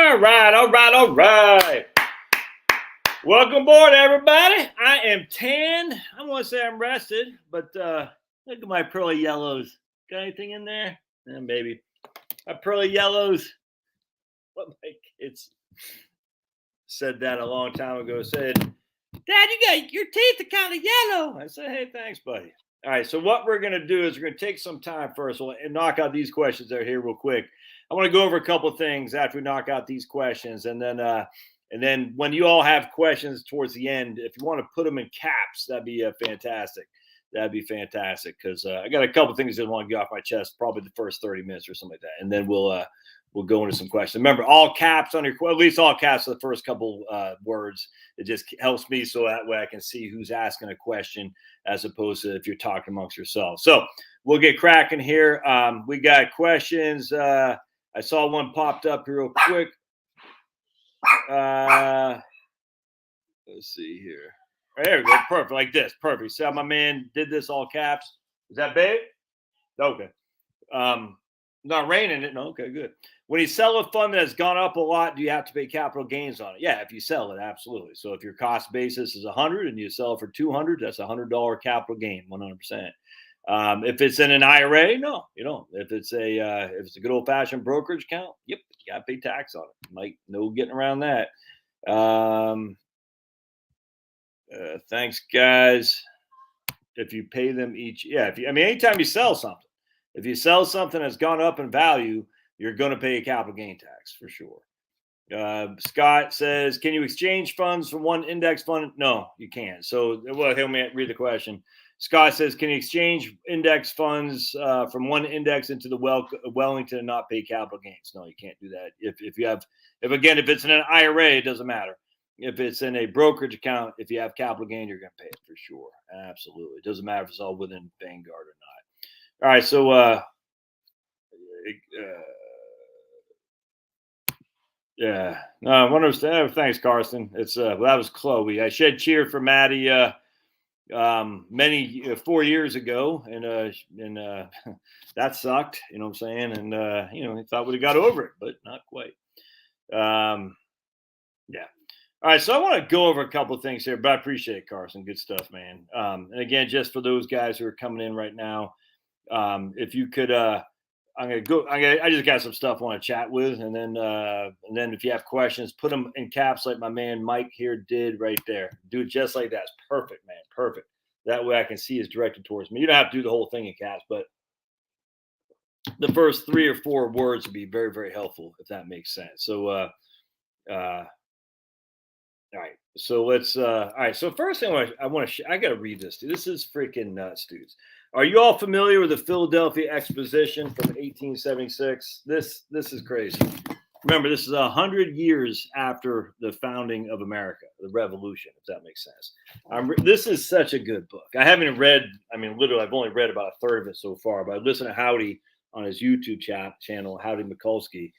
All right. Welcome aboard, everybody. I am tanned. I want to say I'm rested, but look at my pearly yellows. Got anything in there? Yeah, maybe. My pearly yellows. What my kids said that a long time ago. Said, Dad, your teeth are kind of yellow. I said, hey, thanks, buddy. All right, so what we're going to do is we're going to take some time first. We'll knock out these questions that are here real quick. I want to go over a couple of things after we knock out these questions, and then when you all have questions towards the end, if you want to put them in caps, that'd be fantastic. That'd be fantastic because I got a couple of things I want to get off my chest, probably the first 30 minutes or something like that, and then we'll go into some questions. Remember, all caps on your, at least all caps for the first couple words. It just helps me so that way I can see who's asking a question as opposed to if you're talking amongst yourselves. So we'll get cracking here. We got questions. I saw one popped up here real quick. Let's see here. There we go. Perfect. Like this. Perfect. See how my man did this all caps? Is that big? Okay. Not raining it. No. Okay, good. When you sell a fund that has gone up a lot, do you have to pay capital gains on it? Yeah, if you sell it, absolutely. So if your cost basis is 100 and you sell it for 200, that's $100 capital gain, 100%. If it's in an IRA, no, you don't. If it's a good old fashioned brokerage account, yep, you gotta pay tax on it. No getting around that. Thanks, guys. If you pay them each, yeah. Anytime you sell something, if you sell something that's gone up in value, you're going to pay a capital gain tax for sure. Scott says, can you exchange funds from one index fund? No, you can't. So, well, let me read the question. Scott says, can you exchange index funds from one index into the Wellington and not pay capital gains? No, you can't do that. If it's in an IRA, it doesn't matter. If it's in a brokerage account, if you have capital gain, you're going to pay it for sure. Absolutely. It doesn't matter if it's all within Vanguard or not. All right. So, yeah. No, I wonder. Thanks, Carson. It's that was Chloe. I shed cheer for Maddie 4 years ago, and that sucked. You know what I'm saying? And he thought we'd have got over it, but not quite. Yeah. All right, so I want to go over a couple of things here, but I appreciate it, Carson. Good stuff, man. And again, just for those guys who are coming in right now, if you could, I'm gonna go. I just got some stuff I want to chat with, and then if you have questions, put them in caps like my man Mike here did right there. Do it just like that. It's perfect, man. Perfect. That way I can see it's directed towards me. You don't have to do the whole thing in caps, but the first 3 or 4 words would be very, very helpful if that makes sense. So, all right. So let's. All right. So first thing I got to read this. Dude. This is freaking nuts, dudes. Are you all familiar with the Philadelphia Exposition from 1876? This is crazy. Remember, this is 100 years after the founding of America, the Revolution, if that makes sense. This is such a good book. I haven't read. Literally, I've only read about a third of it so far. But I listened to Howdy on his YouTube channel, Howdy Mikulski.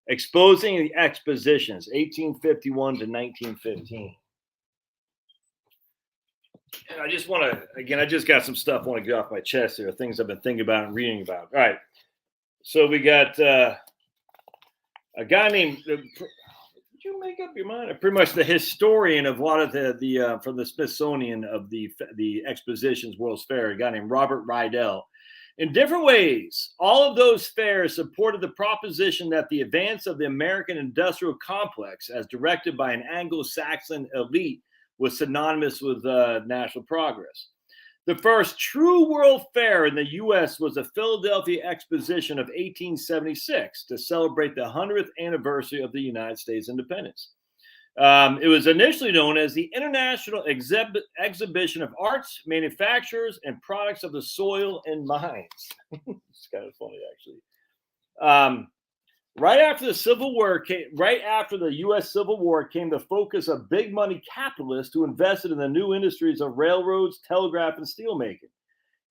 Exposing the Expositions, 1851 to 1915. And I just want to, I just got some stuff I want to get off my chest here, things I've been thinking about and reading about. All right. So we got a guy named, did you make up your mind? Pretty much the historian of a lot of the from the Smithsonian of the Expositions World's Fair, a guy named Robert Rydell. In different ways, all of those fairs supported the proposition that the advance of the American industrial complex, as directed by an Anglo-Saxon elite, was synonymous with national progress. The first true world fair in the U.S. was the Philadelphia Exposition of 1876 to celebrate the 100th anniversary of the United States independence. It was initially known as the International Exhibition of Arts, Manufacturers, and Products of the Soil and Mines. It's kind of funny, actually. Right after the U.S. Civil War came the focus of big money capitalists who invested in the new industries of railroads, telegraph, and steelmaking.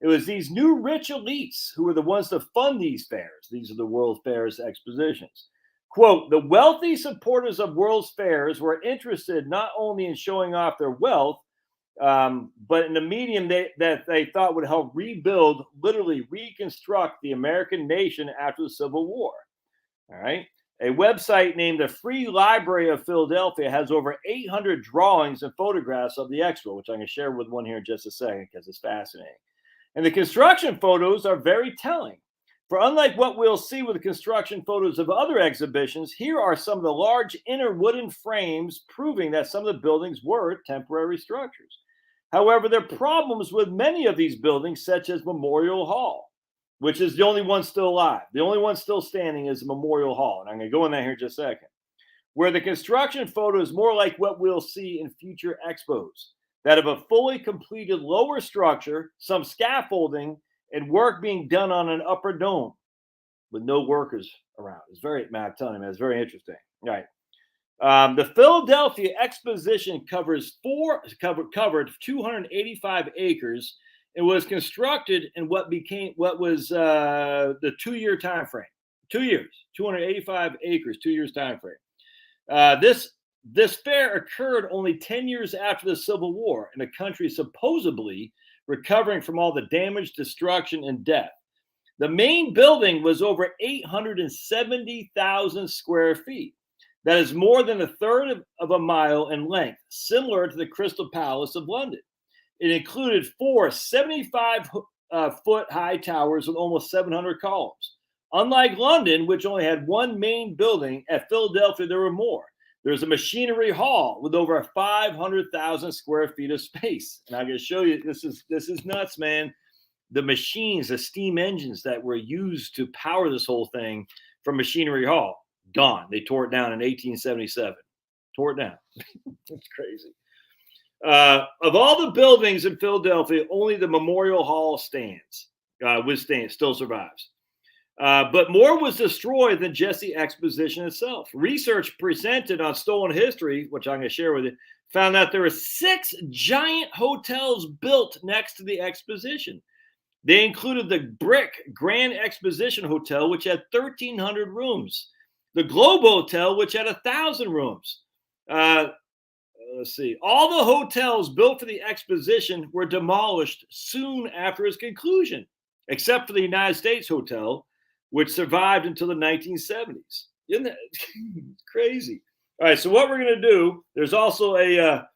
It was these new rich elites who were the ones to fund these fairs. These are the World Fairs Expositions. Quote, the wealthy supporters of World's Fairs were interested not only in showing off their wealth, but in a medium that they thought would help rebuild, literally reconstruct the American nation after the Civil War. All right. A website named the Free Library of Philadelphia has over 800 drawings and photographs of the expo, which I'm going to share with one here in just a second because it's fascinating. And the construction photos are very telling. For unlike what we'll see with the construction photos of other exhibitions, here are some of the large inner wooden frames proving that some of the buildings were temporary structures. However, there are problems with many of these buildings, such as Memorial Hall, which is the only one still alive. The only one still standing is Memorial Hall. And I'm going to go in that here in just a second. Where the construction photo is more like what we'll see in future expos, that of a fully completed lower structure, some scaffolding, and work being done on an upper dome with no workers around. It's very, I'm telling you, man, it's very interesting. All right. The Philadelphia Exposition covered 285 acres and was constructed in what was the 2-year time frame. 2 years, 285 acres, 2 years time frame. This fair occurred only 10 years after the Civil War in a country supposedly recovering from all the damage, destruction, and death. The main building was over 870,000 square feet. That is more than a third of a mile in length, similar to the Crystal Palace of London. It included 4 75-foot high towers with almost 700 columns. Unlike London, which only had one main building, at Philadelphia there were more. There's a machinery hall with over 500,000 square feet of space. And I'm going to show you, this is nuts, man. The machines, the steam engines that were used to power this whole thing from Machinery Hall, gone. They tore it down in 1877. Tore it down. It's crazy. Of all the buildings in Philadelphia, only the Memorial Hall still survives. But more was destroyed than just the exposition itself. Research presented on stolen history, which I'm going to share with you, found that there were 6 giant hotels built next to the exposition. They included the brick Grand Exposition Hotel, which had 1,300 rooms. The Globe Hotel, which had 1,000 rooms. Let's see. All the hotels built for the exposition were demolished soon after its conclusion, except for the United States Hotel, which survived until the 1970s. Isn't that crazy? All right, so what we're going to do, there's also a,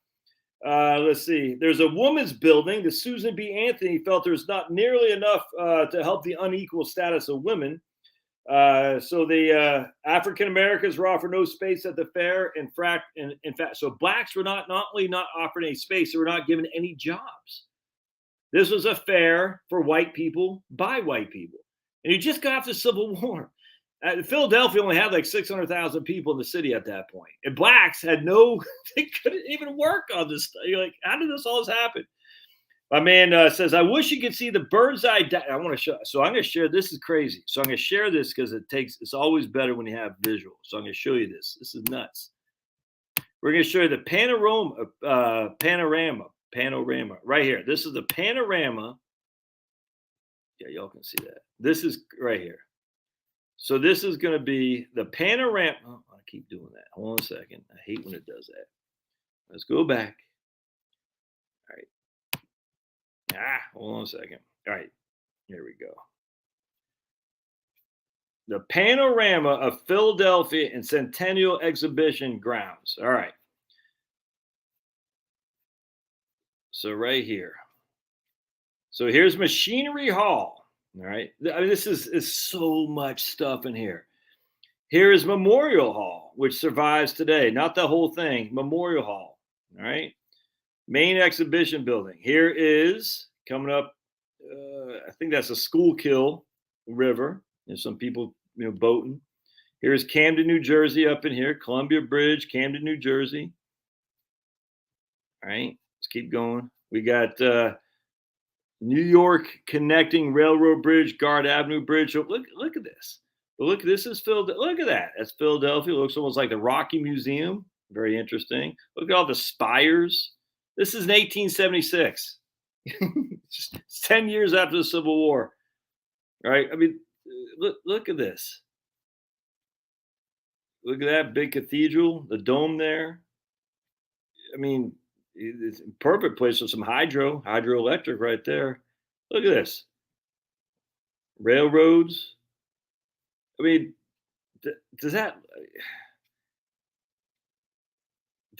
let's see, there's a woman's building. The Susan B. Anthony felt there's not nearly enough to help the unequal status of women. So the African Americans were offered no space at the fair. In fact, so blacks were not only not offered any space, they were not given any jobs. This was a fair for white people by white people. And you just got off the Civil War. Philadelphia only had like 600,000 people in the city at that point. And blacks had they couldn't even work on this. You're like, how did this all happen? My man says, I wish you could see the bird's eye. I want to show. So I'm going to share. This is crazy. So I'm going to share this because it's always better when you have visual. So I'm going to show you this. This is nuts. We're going to show you the panorama right here. This is the panorama. Yeah, y'all can see that. This is right here. So this is going to be the panorama. Oh, I keep doing that. Hold on a second. I hate when it does that. Let's go back. All right. Hold on a second. All right. Here we go. The panorama of Philadelphia and Centennial Exhibition grounds. All right. So right here. So here's Machinery Hall. All right. I mean, this is so much stuff in here. Here is Memorial Hall, which survives today. Not the whole thing. Memorial Hall. All right. Main exhibition building. Here is coming up. I think that's a Schuylkill River. There's some people, boating. Here's Camden, New Jersey up in here. Columbia Bridge, Camden, New Jersey. All right. Let's keep going. We got New York connecting railroad bridge, Guard Avenue Bridge. So look at this. Look, this is Philadelphia. Look at that. That's Philadelphia. It looks almost like the Rocky Museum. Very interesting. Look at all the spires. This is in 1876. It's 10 years after the Civil War. All right. I mean, look at this. Look at that big cathedral, the dome there. I mean, it's a perfect place for some hydroelectric right there. Look at this. Railroads. I mean, does that?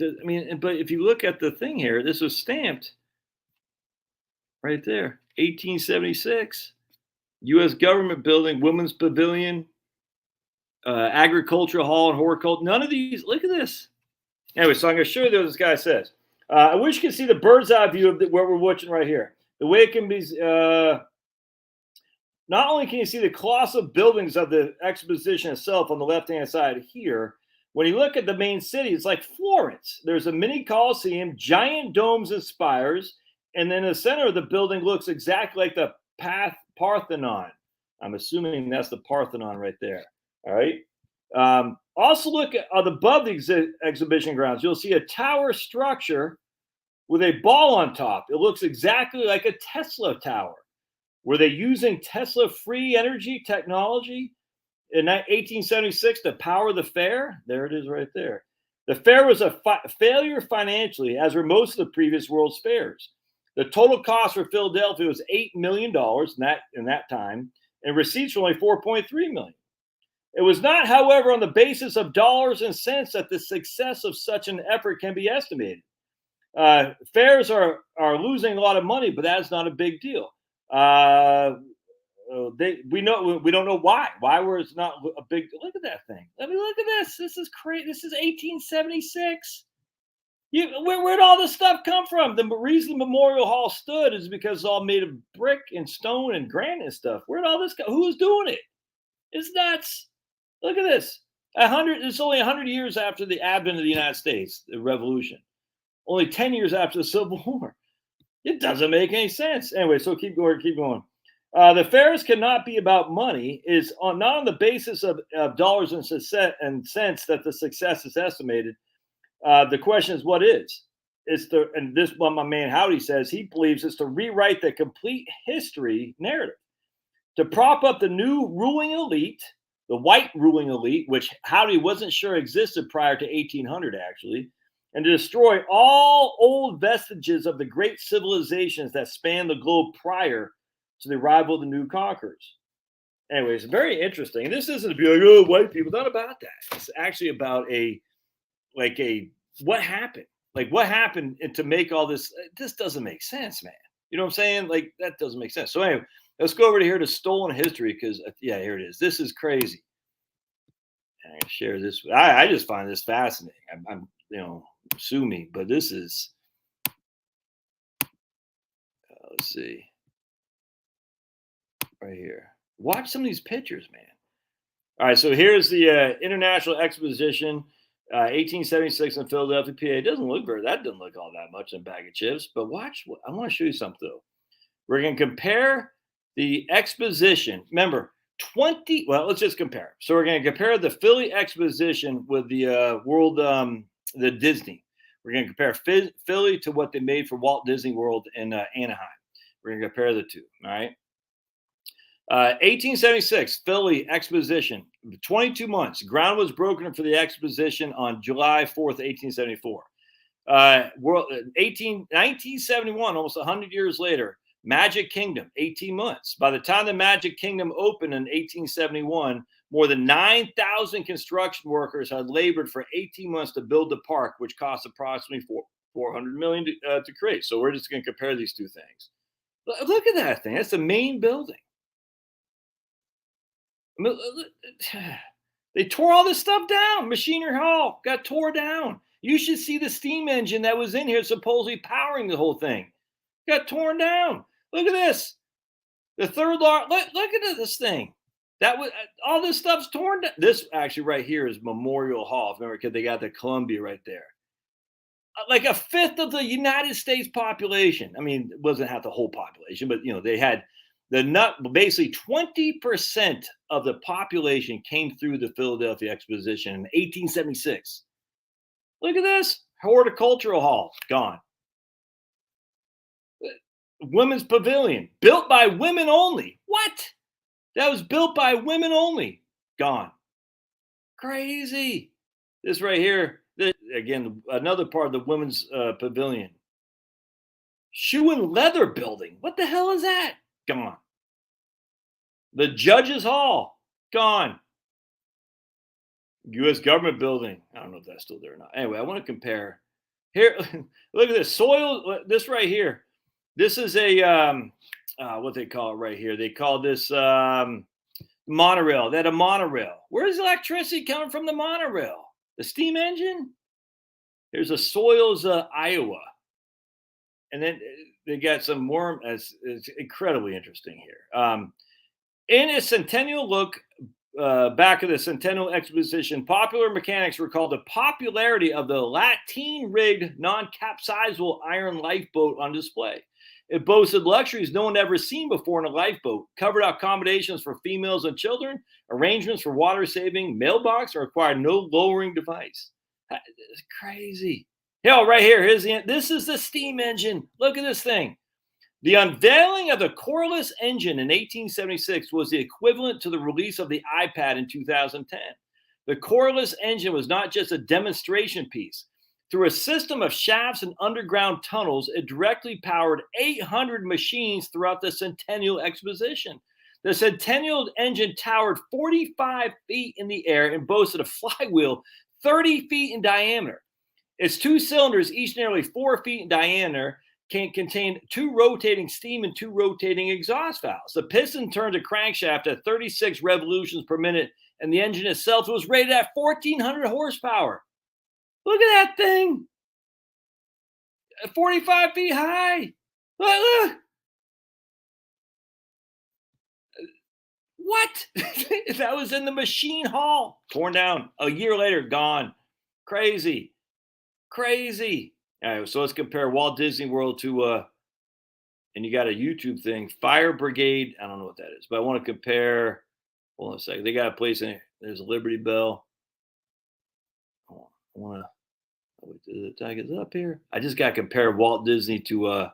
I mean, but if you look at the thing here, this was stamped right there, 1876. U.S. government building, women's pavilion, agricultural hall and horticulture. None of these. Look at this. Anyway, so I'm going to show you what this guy says. I wish you could see the bird's eye view of what we're watching right here. The way it can be. Not only can you see the colossal buildings of the exposition itself on the left-hand side here, when you look at the main city, it's like Florence. There's a mini Colosseum, giant domes and spires, and then the center of the building looks exactly like the Parthenon. I'm assuming that's the Parthenon right there. All right. Also look at above the exhibition grounds. You'll see a tower structure with a ball on top. It looks exactly like a Tesla tower. Were they using Tesla free energy technology in 1876 to power the fair? There it is right there. The fair was a failure financially, as were most of the previous World's fairs. The total cost for Philadelphia was $8 million in that time, and receipts were only $4.3 million. It was not, however, on the basis of dollars and cents that the success of such an effort can be estimated. Fairs are losing a lot of money, but that's not a big deal. We don't know why. Why was it not a big? Look at that thing. I mean, look at this. This is crazy. This is 1876. Where'd all this stuff come from? The reason the Memorial Hall stood is because it's all made of brick and stone and granite and stuff. Where'd all this go? Who's doing it? It's nuts. Look at this. It's only 100 years after the advent of the United States, the Revolution. Only 10 years after the Civil War. It doesn't make any sense. Anyway, so keep going. The fairs cannot be about money. Is not on the basis of dollars and cents that the success is estimated. The question is, what is? And this one, my man Howdy says he believes is to rewrite the complete history narrative, to prop up the new ruling elite, the white ruling elite, which Howdy wasn't sure existed prior to 1800, actually, and to destroy all old vestiges of the great civilizations that spanned the globe prior to the arrival of the new conquerors. Anyways, very interesting. This isn't to be like, oh, white people. Not about that. It's actually about what happened. Like what happened to make all this. This doesn't make sense, man. You know what I'm saying? Like that doesn't make sense. So anyway, let's go over to here to stolen history because here it is. This is crazy. I'm gonna share this. I just find this fascinating. I'm sue me, but this is. Let's see. Right here. Watch some of these pictures, man. All right, so here's the International Exposition, 1876 in Philadelphia, PA. It doesn't look that doesn't look all that much in a bag of chips, but watch. I want to show you something though. We're going to compare the exposition. Remember, let's just compare. So we're going to compare the Philly Exposition with the the Disney. We're going to compare Philly to what they made for Walt Disney World in Anaheim. We're going to compare the two. All right. 1876, Philly Exposition, 22 months. Ground was broken for the exposition on July 4th, 1874. 1971, almost 100 years later, Magic Kingdom, 18 months. By the time the Magic Kingdom opened in 1871, more than 9,000 construction workers had labored for 18 months to build the park, which cost approximately $400 million to create. So we're just going to compare these two things. Look at that thing. That's the main building. They tore all this stuff down. Machinery Hall got tore down. You should see the steam engine that was in here supposedly powering the whole thing. Got torn down. Look at this. The third large. Look at this thing. That was all this stuff's torn down. This actually right here is Memorial Hall. Remember, because they got the Columbia right there. Like a fifth of the United States population. I mean, it wasn't half the whole population, but they had. Basically 20% of the population came through the Philadelphia Exposition in 1876. Look at this. Horticultural Hall, gone. Women's Pavilion, built by women only. What? That was built by women only. Gone. Crazy. This right here, again, another part of the Women's Pavilion. Shoe and Leather Building. What the hell is that? Gone. The Judges Hall, gone. U.S. government building. I don't know if that's still there or not. Anyway, I want to compare. Here, look at this soil. This right here. This is a what they call it right here. They call this monorail. That a monorail. Where's electricity coming from the monorail? The steam engine. Here's a Soils, Iowa, and then they got some more. It's incredibly interesting here. In a centennial look back of the Centennial Exposition, popular mechanics recalled the popularity of the lateen-rigged, non-capsizable iron lifeboat on display. It boasted luxuries no one had ever seen before in a lifeboat, covered accommodations for females and children, arrangements for water saving, mailbox, and required no lowering device. It's crazy. Hell, right here. This is the steam engine. Look at this thing. The unveiling of the Cordless Engine in 1876 was the equivalent to the release of the iPad in 2010. The Cordless Engine was not just a demonstration piece. Through a system of shafts and underground tunnels, it directly powered 800 machines throughout the Centennial Exposition. The Centennial engine towered 45 feet in the air and boasted a flywheel 30 feet in diameter. Its two cylinders, each nearly 4 feet in diameter, can contain 2 rotating steam and 2 rotating exhaust valves. The piston turned the crankshaft at 36 revolutions per minute, and the engine itself was rated at 1,400 horsepower. Look at that thing. 45 feet high. Look. What? That was in the machine hall. Torn down. A year later, gone. Crazy. All right, so let's compare Walt Disney World to, and you got a YouTube thing, Fire Brigade. I don't know what that is, but I want to compare. Hold on a second. They got a place in it. There's a Liberty Bell. I want to tag it up here. I just got to compare Walt Disney to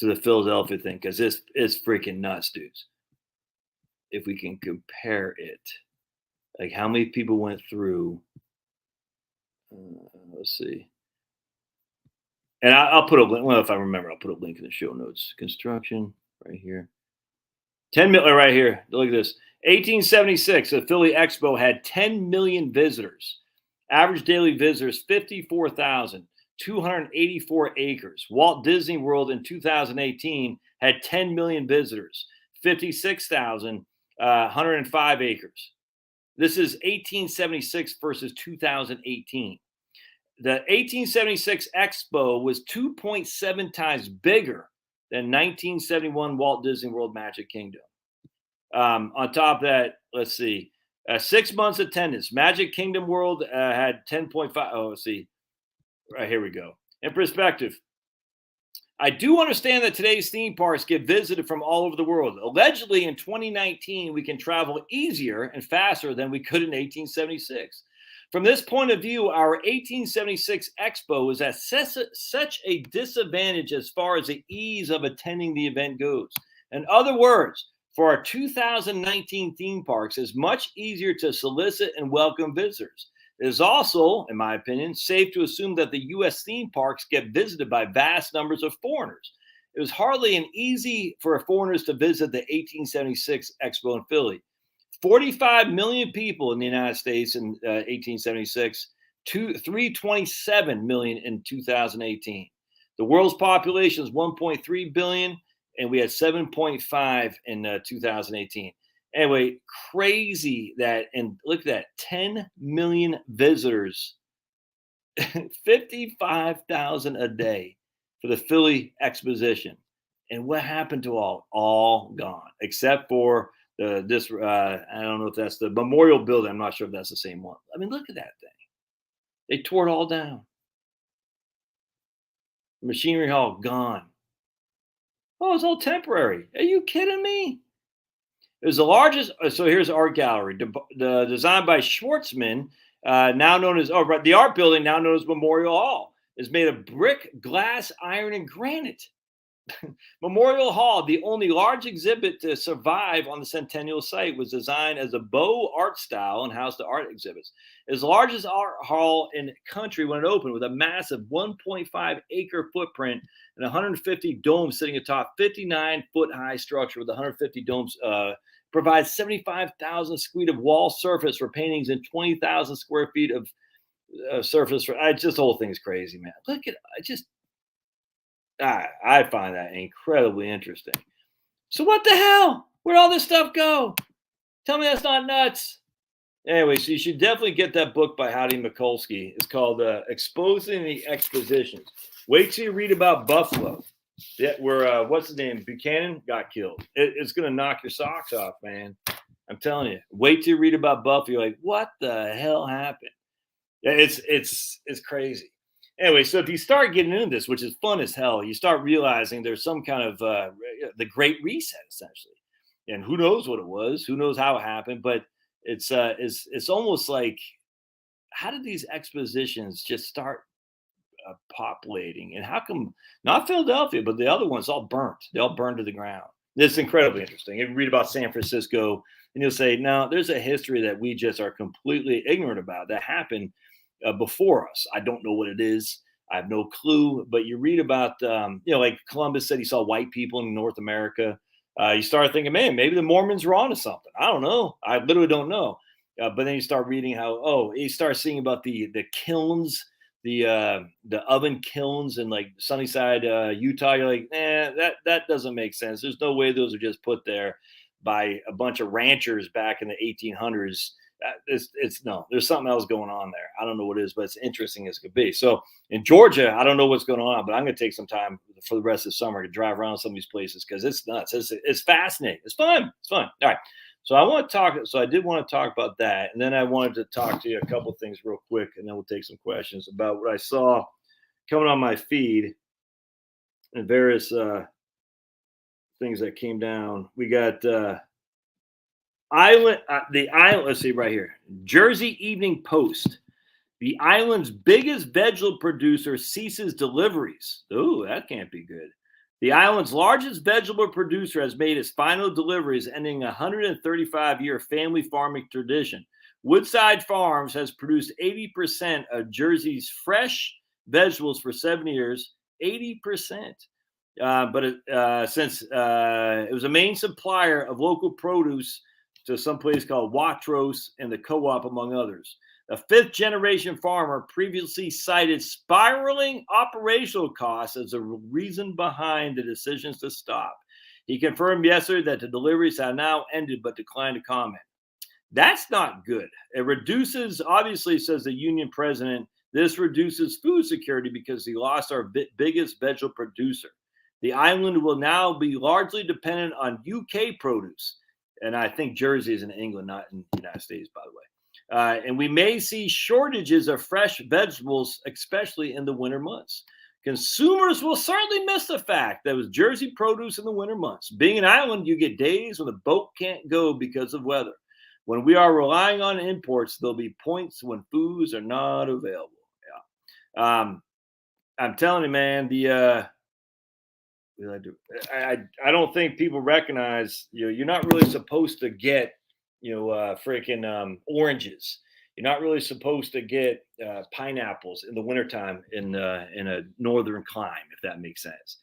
the Philadelphia thing because this is freaking nuts, dudes. If we can compare it, like how many people went through. Let's see. And I'll put a link. Well, if I remember, I'll put a link in the show notes. Construction right here. 10 million right here. Look at this. 1876, the Philly Expo had 10 million visitors. Average daily visitors, 54,284 acres. Walt Disney World in 2018 had 10 million visitors, 56,105 acres. This is 1876 versus 2018. The 1876 Expo was 2.7 times bigger than 1971 Walt Disney World Magic Kingdom. On top of that, let's see, 6 months attendance. Magic Kingdom World had 10.5. Oh, let's see. Right, here we go. In perspective, I do understand that today's theme parks get visited from all over the world. Allegedly, in 2019, we can travel easier and faster than we could in 1876. From this point of view, our 1876 Expo is at such a disadvantage as far as the ease of attending the event goes. In other words, for our 2019 theme parks, it's much easier to solicit and welcome visitors. It is also, in my opinion, safe to assume that the U.S. theme parks get visited by vast numbers of foreigners. It was hardly easy for foreigners to visit the 1876 Expo in Philly. 45 million people in the United States in 1876, 327 million in 2018. The world's population is 1.3 billion, and we had 7.5 in 2018. Anyway, crazy that, and look at that, 10 million visitors, 55,000 a day for the Philly Exposition. And what happened to all gone, except for I don't know if that's the memorial building. I'm not sure if that's the same one. I mean, look at that thing. They tore it all down. Machinery hall gone. Oh, it's all temporary. Are you kidding me? It was the largest. So here's the art gallery, designed by Schwartzman, now known as the art building, now known as Memorial Hall, is made of brick, glass, iron, and granite. Memorial Hall, the only large exhibit to survive on the Centennial site, was designed as a Beaux art style and housed the art exhibits. It was the largest art hall in the country when it opened, with a massive 1.5 acre footprint and 150 domes sitting atop 59-foot high structure with 150 domes provides 75,000 square feet of wall surface for paintings and 20,000 square feet of surface for. Just the whole thing's crazy, man. Look at I find that incredibly interesting. So what the hell? Where'd all this stuff go? Tell me that's not nuts. Anyway, so you should definitely get that book by Howdy Mikulski. It's called Exposing the Expositions. Wait till you read about Buffalo, where what's his name, Buchanan got killed. It's going to knock your socks off, man. I'm telling you. Wait till you read about Buffalo. You're like, what the hell happened? It's crazy. Anyway, so if you start getting into this, which is fun as hell, you start realizing there's some kind of the Great Reset, essentially. And who knows what it was? Who knows how it happened? But it's almost like, how did these expositions just start populating? And how come not Philadelphia, but the other ones all burnt? They all burned to the ground. It's incredibly interesting. You read about San Francisco, and you'll say, no, there's a history that we just are completely ignorant about that happened before us. I don't know what it is. I have no clue. But you read about, like Columbus said he saw white people in North America. You start thinking, man, maybe the Mormons were onto something. I don't know. I literally don't know. But then you start reading how, you start seeing about the kilns, the oven kilns in like Sunnyside, Utah. You're like, that doesn't make sense. There's no way those are just put there by a bunch of ranchers back in the 1800s. No, there's something else going on there. I don't know what it is, but it's interesting as it could be. So in Georgia, I don't know what's going on, but I'm going to take some time for the rest of the summer to drive around some of these places because it's nuts. It's fascinating. It's fun. It's fun. All right. So I did want to talk about that. And then I wanted to talk to you a couple of things real quick, and then we'll take some questions about what I saw coming on my feed and various things that came down. We got the island, let's see right here. Jersey Evening Post. The island's biggest vegetable producer ceases deliveries. Oh, that can't be good. The island's largest vegetable producer has made its final deliveries, ending a 135-year family farming tradition. Woodside Farms has produced 80% of Jersey's fresh vegetables for 7 years. 80%. Since it was a main supplier of local produce to some place called Waitrose and the Co-op, among others. A fifth-generation farmer previously cited spiraling operational costs as a reason behind the decisions to stop. He confirmed yesterday that the deliveries have now ended, but declined to comment. That's not good. It reduces, obviously, says the union president, this reduces food security because he lost our biggest vegetable producer. The island will now be largely dependent on UK produce. And I think Jersey is in England, not in the United States, by the way. And we may see shortages of fresh vegetables, especially in the winter months. Consumers will certainly miss the fact that it was Jersey produce in the winter months. Being an island, you get days when the boat can't go because of weather. When we are relying on imports, there'll be points when foods are not available. Yeah. I'm telling you, man, I don't think people recognize, you're not really supposed to get freaking oranges. You're not really supposed to get pineapples in the wintertime in a northern clime, if that makes sense.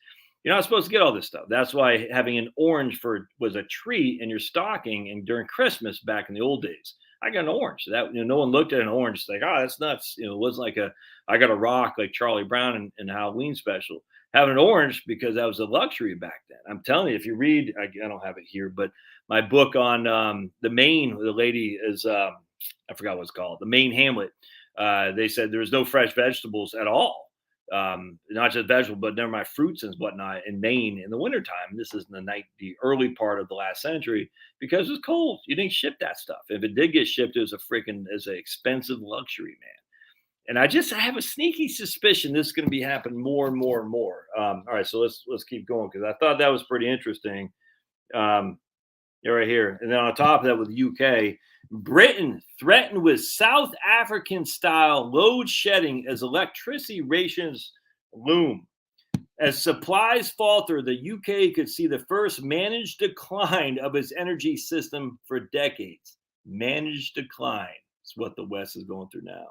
You're not supposed to get all this stuff. That's why having an orange was a treat in your stocking and during Christmas back in the old days. I got an orange. That no one looked at an orange. It's like, oh, that's nuts. It wasn't like I got a rock like Charlie Brown in Halloween special. Having an orange because that was a luxury back then. I'm telling you, if you read, I don't have it here, but my book on the Maine, the lady is, I forgot what it's called, the Maine Hamlet. They said there was no fresh vegetables at all. Not just vegetable, but never mind fruits and whatnot in Maine in the wintertime. This is in the early part of the last century because it was cold. You didn't ship that stuff. If it did get shipped, it was an expensive luxury, man. And I have a sneaky suspicion this is going to be happening more and more and more. All right, so let's keep going because I thought that was pretty interesting. Right here, and then on top of that, with the UK, Britain threatened with South African style load shedding as electricity rations loom. As supplies falter, the UK could see the first managed decline of its energy system for decades. Managed decline is what the West is going through now.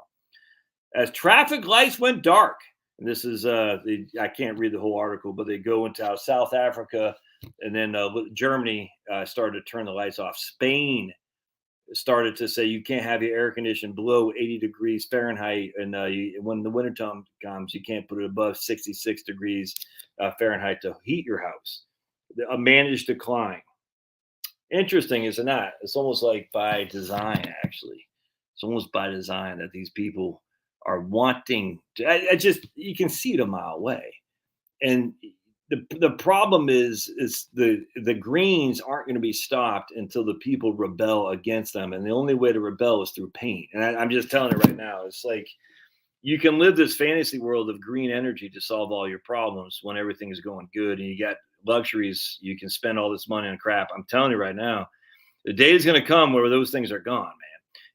As traffic lights went dark, and this is, I can't read the whole article, but they go into how South Africa And then Germany started to turn the lights off. Spain started to say you can't have your air conditioned below 80 degrees Fahrenheit, and when the winter time comes, you can't put it above 66 degrees Fahrenheit to heat your house. A managed decline. Interesting, is it not? It's almost like by design, actually. It's almost by design that these people are wanting to. I just, you can see it a mile away, and the problem is the Greens aren't going to be stopped until the people rebel against them, and the only way to rebel is through pain. And I'm just telling you right now, it's like you can live this fantasy world of green energy to solve all your problems when everything is going good and you got luxuries. You can spend all this money on crap. I'm telling you right now, the day is going to come where those things are gone,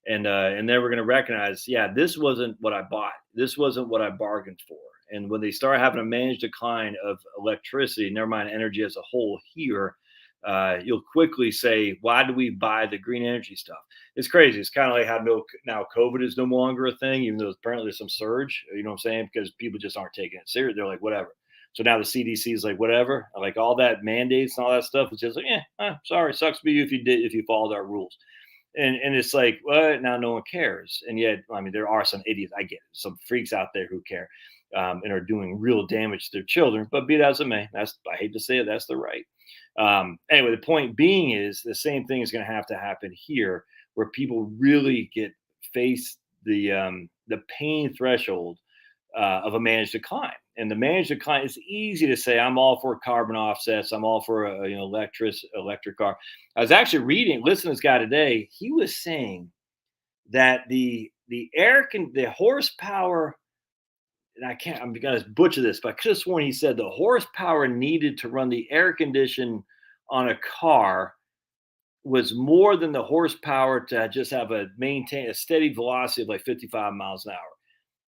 man. And then we're going to recognize, yeah, this wasn't what I bought. This wasn't what I bargained for. And when they start having a managed decline of electricity, never mind energy as a whole here, you'll quickly say, why do we buy the green energy stuff? It's crazy. It's kind of like how now COVID is no longer a thing, even though apparently there's some surge, you know what I'm saying? Because people just aren't taking it serious. They're like, whatever. So now the CDC is like, whatever, like all that mandates and all that stuff is just like, sorry, sucks for you if you followed our rules. And it's like, what? Now no one cares. And yet, I mean, there are some idiots. I get it, some freaks out there who care and are doing real damage to their children. But be that as it may, I hate to say it, that's the right. Anyway, the point being is the same thing is going to happen here, where people really face the pain threshold of a managed decline. And the managed decline, it's easy to say, I'm all for carbon offsets. I'm all for electric car. I was actually listening to this guy today. He was saying that the horsepower, and I'm going to butcher this, but I could have sworn he said the horsepower needed to run the air condition on a car was more than the horsepower to just maintain a steady velocity of like 55 miles an hour.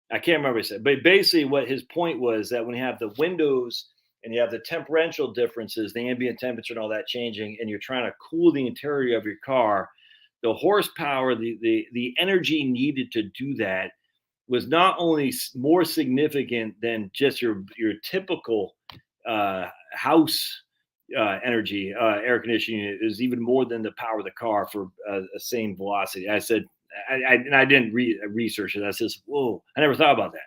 I can't remember what he said, but basically what his point was that when you have the windows and you have the temperatural differences, the ambient temperature and all that changing, and you're trying to cool the interior of your car, the horsepower, the energy needed to do that was not only more significant than just your typical house energy air conditioning unit. Is even more than the power of the car for the same velocity. I said, I didn't research it. I says, whoa, I never thought about that.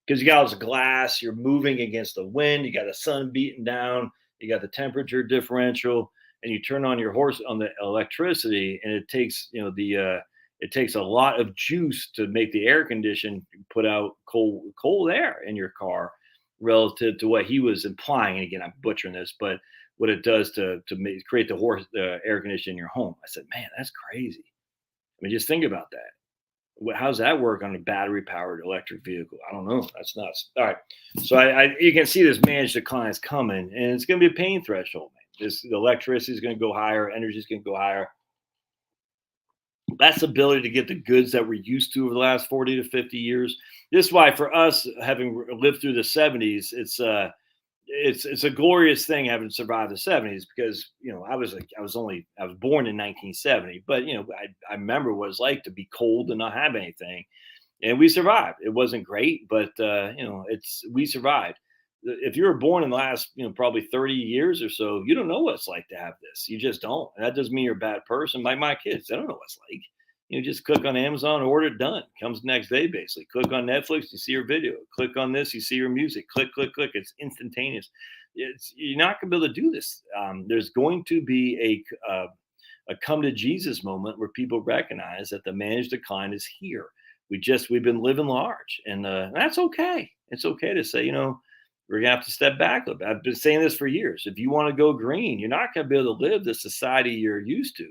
Because you got all this glass, you're moving against the wind, you got the sun beating down, you got the temperature differential, and you turn on the electricity, and it takes, it takes a lot of juice to make the air condition put out cold air in your car, relative to what he was implying. And again, I'm butchering this, but what it does to create the air conditioning in your home. I said, man, that's crazy. I mean, just think about that. How's that work on a battery-powered electric vehicle? I don't know. That's nuts. All right. So you can see this managed decline is coming, and it's going to be a pain threshold, man. The electricity is going to go higher. Energy is going to go higher. That's the ability to get the goods that we're used to over the last 40 to 50 years. This is why for us, having lived through the 70s, it's a glorious thing having survived the 70s, because I was born in 1970, but I remember what it's like to be cold and not have anything, and we survived. It wasn't great, but we survived. If you were born in the last probably 30 years or so, you don't know what it's like to have this. You just don't. And that doesn't mean you're a bad person. Like my kids, they don't know what it's like. Just click on Amazon, order it, done. Comes the next day, basically. Click on Netflix, you see your video. Click on this, you see your music. Click. It's instantaneous. You're not going to be able to do this. There's going to be a come to Jesus moment where people recognize that the managed decline is here. We've been living large, and that's okay. It's okay to say, we're going to have to step back a bit. I've been saying this for years. If you want to go green, you're not going to be able to live the society you're used to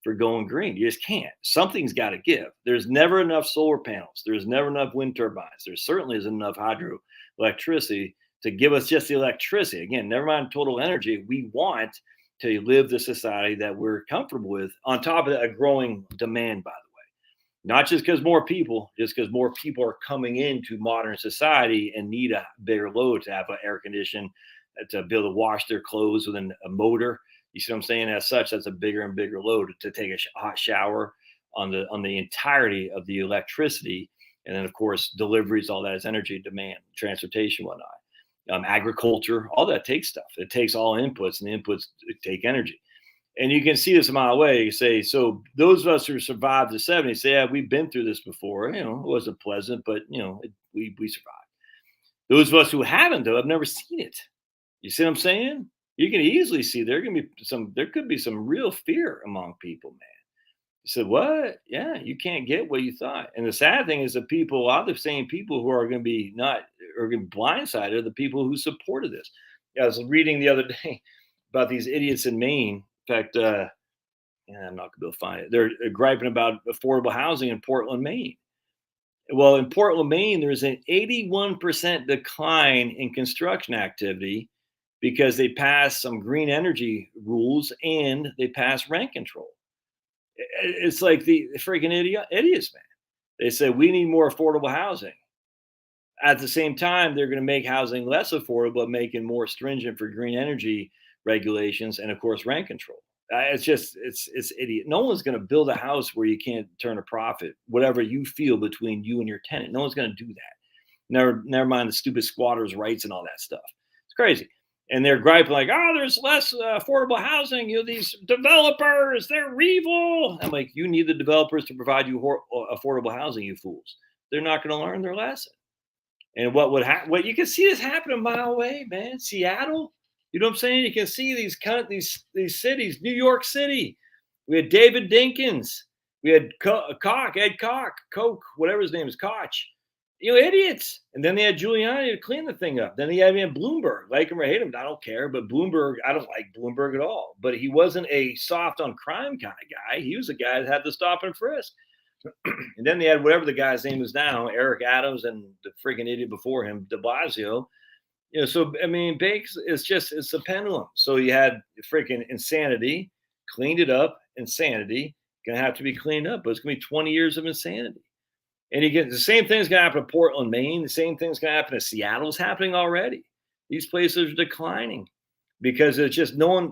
for going green. You just can't. Something's got to give. There's never enough solar panels. There's never enough wind turbines. There certainly isn't enough hydroelectricity to give us just the electricity. Again, never mind total energy. We want to live the society that we're comfortable with, on top of that, a growing demand, by the way. Not just because more people, just because more people are coming into modern society and need a bigger load to have an air condition, to be able to wash their clothes with a motor. You see what I'm saying? As such, that's a bigger and bigger load to take a hot shower on the entirety of the electricity. And then, of course, deliveries, all that is energy demand, transportation, whatnot. agriculture, all that takes stuff. It takes all inputs, and the inputs take energy. And you can see this a mile away. You say, so those of us who survived the 70s say, yeah, we've been through this before. It wasn't pleasant, but we survived. Those of us who haven't, though, have never seen it. You see what I'm saying? You can easily see there could be some real fear among people, man. You said, what? Yeah, you can't get what you thought. And the sad thing is that a lot of the same people who are going to be blindsided are the people who supported this. I was reading the other day about these idiots in Maine. In fact, I'm not going to be able to find it. They're griping about affordable housing in Portland, Maine. Well, in Portland, Maine, there's an 81% decline in construction activity because they passed some green energy rules and they passed rent control. It's like the freaking idiots, man. They said we need more affordable housing. At the same time, they're going to make housing less affordable, making more stringent for green energy regulations and, of course, rent control. It's idiot. No one's going to build a house where you can't turn a profit, whatever you feel between you and your tenant. No one's going to do that. Never mind the stupid squatters' rights and all that stuff. It's crazy. And they're griping like, oh, there's less affordable housing. These developers, they're evil. I'm like, you need the developers to provide you affordable housing, you fools. They're not going to learn their lesson. And what you can see this happen a mile away, man. Seattle. You know what I'm saying? You can see these cities. New York City. We had David Dinkins. We had Ed Koch, whatever his name is, Koch. Idiots. And then they had Giuliani to clean the thing up. Then they had Bloomberg. Like him or hate him, I don't care. But Bloomberg, I don't like Bloomberg at all. But he wasn't a soft on crime kind of guy. He was a guy that had to stop and frisk. And then they had whatever the guy's name is now, Eric Adams, and the freaking idiot before him, de Blasio. So, it's a pendulum. So you had freaking insanity, cleaned it up, insanity, going to have to be cleaned up, but it's going to be 20 years of insanity. And you get the same thing's going to happen to Portland, Maine. The same thing's going to happen to Seattle's happening already. These places are declining because it's just no one.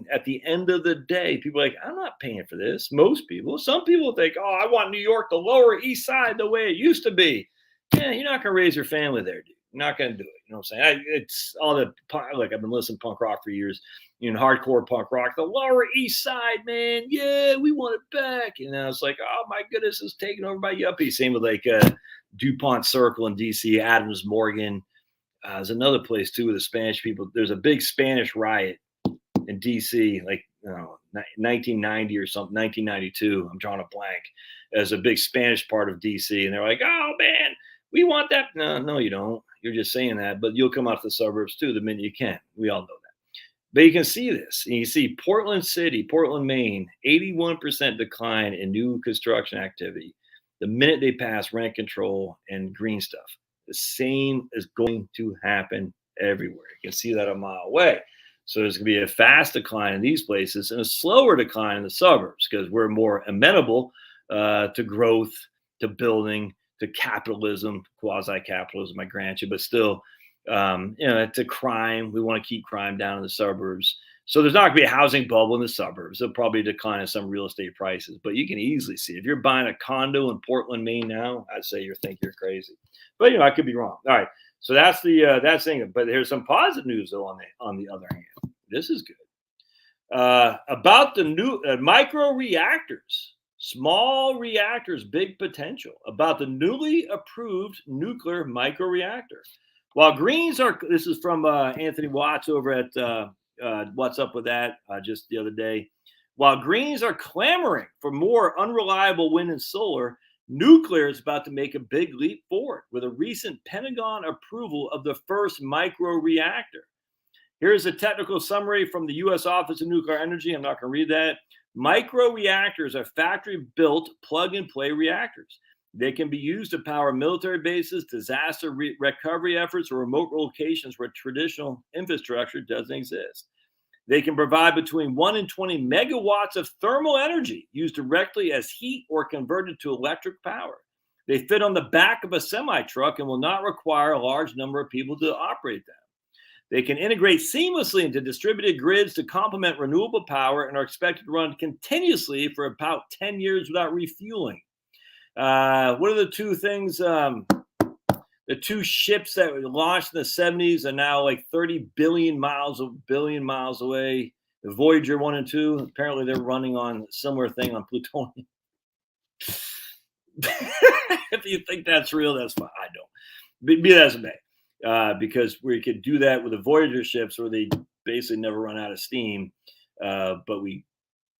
At the end of the day, people are like, I'm not paying for this. Most people, some people think, oh, I want New York, the Lower East Side, the way it used to be. Yeah, you're not going to raise your family there, dude. You're not going to do it. You know what I'm saying? It's all the, like, I've been listening to punk rock for years, hardcore punk rock, the Lower East Side, man. Yeah, we want it back. It's like, oh my goodness, it's taken over by yuppies. Same with like DuPont Circle in DC, Adams Morgan. There's another place too with the Spanish people. There's a big Spanish riot in DC, like 1990 or something, 1992. I'm drawing a blank. As a big Spanish part of DC, and they're like, oh man, we want that. No, you don't. You're just saying that, but you'll come out to the suburbs too the minute you can. We all know that. But you can see this. And you see Portland City, Portland, Maine, 81% decline in new construction activity the minute they pass rent control and green stuff. The same is going to happen everywhere. You can see that a mile away. So there's going to be a fast decline in these places and a slower decline in the suburbs because we're more amenable to growth, to building, to capitalism, quasi-capitalism, I grant you, but still, to crime. We want to keep crime down in the suburbs. So there's not going to be a housing bubble in the suburbs. There'll probably decline in some real estate prices, but you can easily see if you're buying a condo in Portland, Maine now, I'd say you're crazy. But I could be wrong. All right, so that's the thing. But there's some positive news though on the other hand. This is good about the new micro reactors. Small reactors, big potential. About the newly approved nuclear micro reactor. While Greens are, this is from Anthony Watts over at What's Up With That just the other day. While Greens are clamoring for more unreliable wind and solar, nuclear is about to make a big leap forward with a recent Pentagon approval of the first micro reactor. Here's a technical summary from the U.S. Office of Nuclear Energy. I'm not going to read that. Micro reactors are factory-built plug-and-play reactors. They can be used to power military bases, disaster recovery efforts, or remote locations where traditional infrastructure doesn't exist. They can provide between 1 and 20 megawatts of thermal energy used directly as heat or converted to electric power. They fit on the back of a semi-truck and will not require a large number of people to operate them. They can integrate seamlessly into distributed grids to complement renewable power and are expected to run continuously for about 10 years without refueling. What are the two things? The The two ships that were launched in the 70s are now like 30 billion miles away. The Voyager 1 and 2, apparently they're running on a similar thing on plutonium. If you think that's real, that's fine. I don't. Be that as it may. Because we could do that with the Voyager ships where they basically never run out of steam. But we,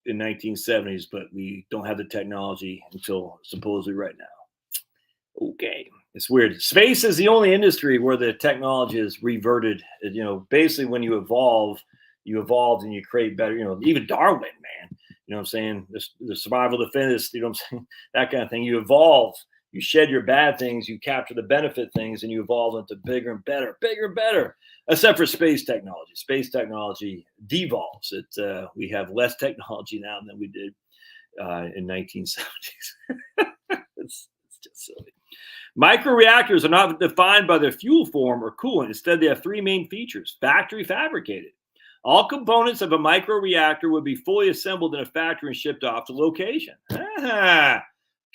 in 1970s, but we don't have the technology until supposedly right now. Okay. It's weird. Space is the only industry where the technology is reverted. You know, basically when you evolve and you create better, you know, even Darwin, man, you know what I'm saying? The survival of the fittest, you know what I'm saying? That kind of thing. You evolve, you shed your bad things, you capture the benefit things, and you evolve into bigger and better, except for space technology. Space technology devolves. We have less technology now than we did in 1970s. It's just silly. Micro reactors are not defined by their fuel form or coolant. Instead, they have three main features: factory fabricated. All components of a micro reactor would be fully assembled in a factory and shipped off to location. Kind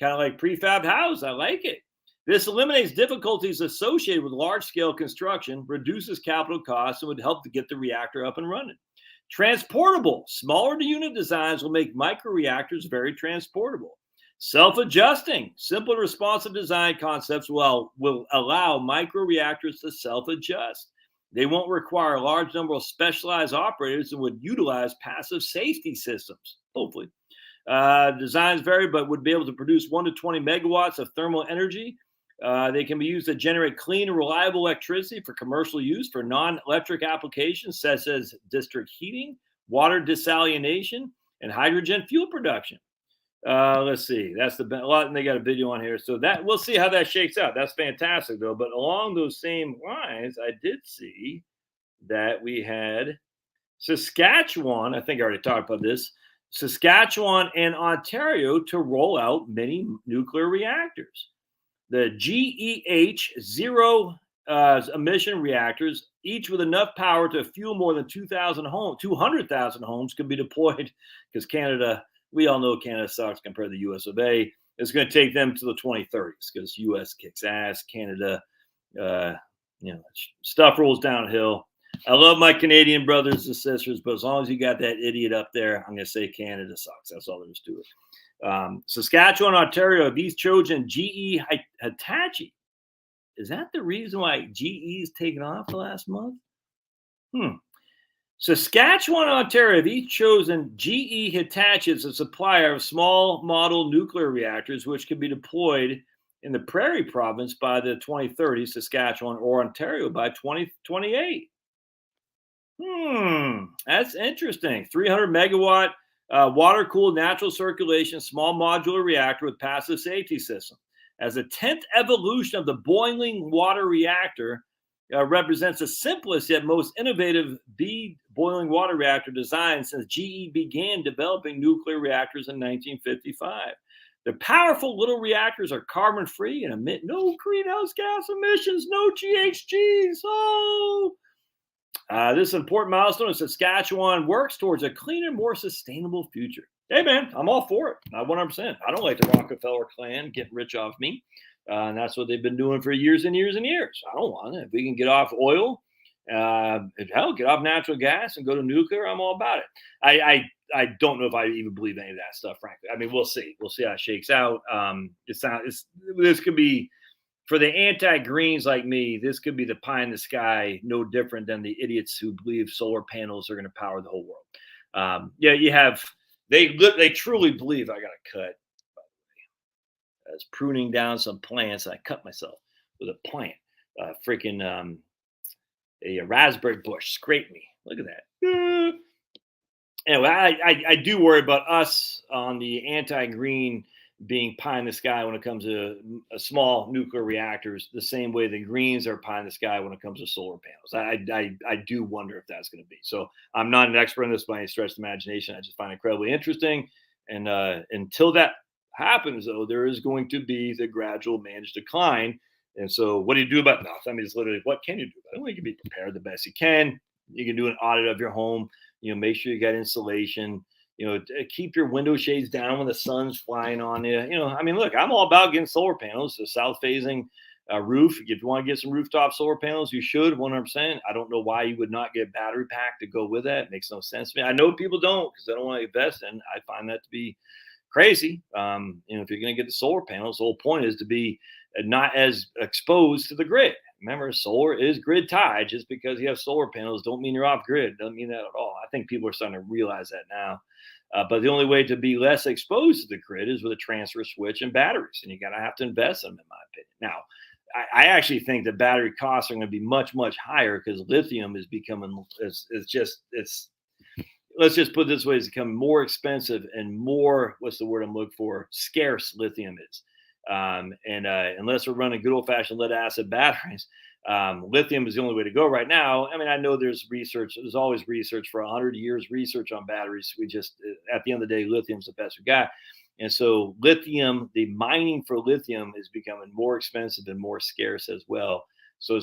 of like prefab house. I like it. This eliminates difficulties associated with large-scale construction, reduces capital costs, and would help to get the reactor up and running. Transportable. Smaller unit designs will make micro reactors very transportable. Self-adjusting. Simple, responsive design concepts will allow micro reactors to self-adjust. They won't require a large number of specialized operators and would utilize passive safety systems, hopefully. Designs vary, but would be able to produce 1 to 20 megawatts of thermal energy. They can be used to generate clean and reliable electricity for commercial use for non-electric applications, such as district heating, water desalination, and hydrogen fuel production. Let's see. That's the lot, and they got a video on here. So that we'll see how that shakes out. That's fantastic, though. But along those same lines, I did see that we had Saskatchewan. I think I already talked about this. Saskatchewan and Ontario to roll out mini nuclear reactors. The GEH zero emission reactors, each with enough power to fuel more than 200,000 homes, can be deployed because Canada. We all know Canada sucks compared to the US of A. It's going to take them to the 2030s because US kicks ass. Canada, stuff rolls downhill. I love my Canadian brothers and sisters, but as long as you got that idiot up there, I'm going to say Canada sucks. That's all there is to it. Saskatchewan, Ontario have each chosen GE Hitachi. Is that the reason why GE is taking off the last month? Saskatchewan and Ontario have each chosen GE Hitachi as a supplier of small model nuclear reactors, which can be deployed in the Prairie Province by the 2030s, Saskatchewan, or Ontario by 2028. That's interesting. 300 megawatt water-cooled natural circulation small modular reactor with passive safety system. As a 10th evolution of the boiling water reactor, represents the simplest yet most innovative boiling water reactor design since GE began developing nuclear reactors in 1955. The powerful little reactors are carbon-free and emit no greenhouse gas emissions, no GHGs. This important milestone in Saskatchewan works towards a cleaner, more sustainable future. Hey, man, I'm all for it. 100%. I don't like the Rockefeller clan getting rich off me. And that's what they've been doing for years and years and years. I don't want it. If we can get off oil, get off natural gas and go to nuclear, I'm all about it. I don't know if I even believe any of that stuff, frankly. I mean, we'll see. We'll see how it shakes out. This could be, for the anti-greens like me, this could be the pie in the sky, no different than the idiots who believe solar panels are going to power the whole world. They truly believe I got a cut. I was pruning down some plants. I cut myself with a plant. A raspberry bush scraped me. Look at that. Anyway, I do worry about us on the anti-green being pie in the sky when it comes to small nuclear reactors, the same way the greens are pie in the sky when it comes to solar panels. I do wonder if that's going to be. So I'm not an expert in this by any stretch of the imagination. I just find it incredibly interesting. And until that happens, though, there is going to be the gradual managed decline. And so what do you do about that? I mean, it's literally, what can you do about it? Well, you can be prepared the best you can. You can do an audit of your home, make sure you got insulation, keep your window shades down when the sun's flying on you. I mean, look, I'm all about getting solar panels, the south facing roof. If you want to get some rooftop solar panels, you should 100%. I don't know why you would not get a battery pack to go with that. It makes no sense to me. I know people don't because they don't want to invest in. I find that to be crazy. If you're going to get the solar panels, the whole point is to be not as exposed to the grid. Remember, solar is grid tied. Just because you have solar panels don't mean you're off grid. Doesn't mean that at all. I think people are starting to realize that now. But the only way to be less exposed to the grid is with a transfer switch and batteries, and you gotta have to invest in them, in my opinion. Now, I actually think that battery costs are going to be much, much higher because lithium is becoming let's just put it this way, it's become more expensive and more, what's the word I'm looking for? Scarce lithium is. Unless we're running good old fashioned lead acid batteries, lithium is the only way to go right now. I mean, I know there's research. There's always research for 100 years, research on batteries. We just, at the end of the day, lithium's the best we got. And so lithium, the mining for lithium is becoming more expensive and more scarce as well. So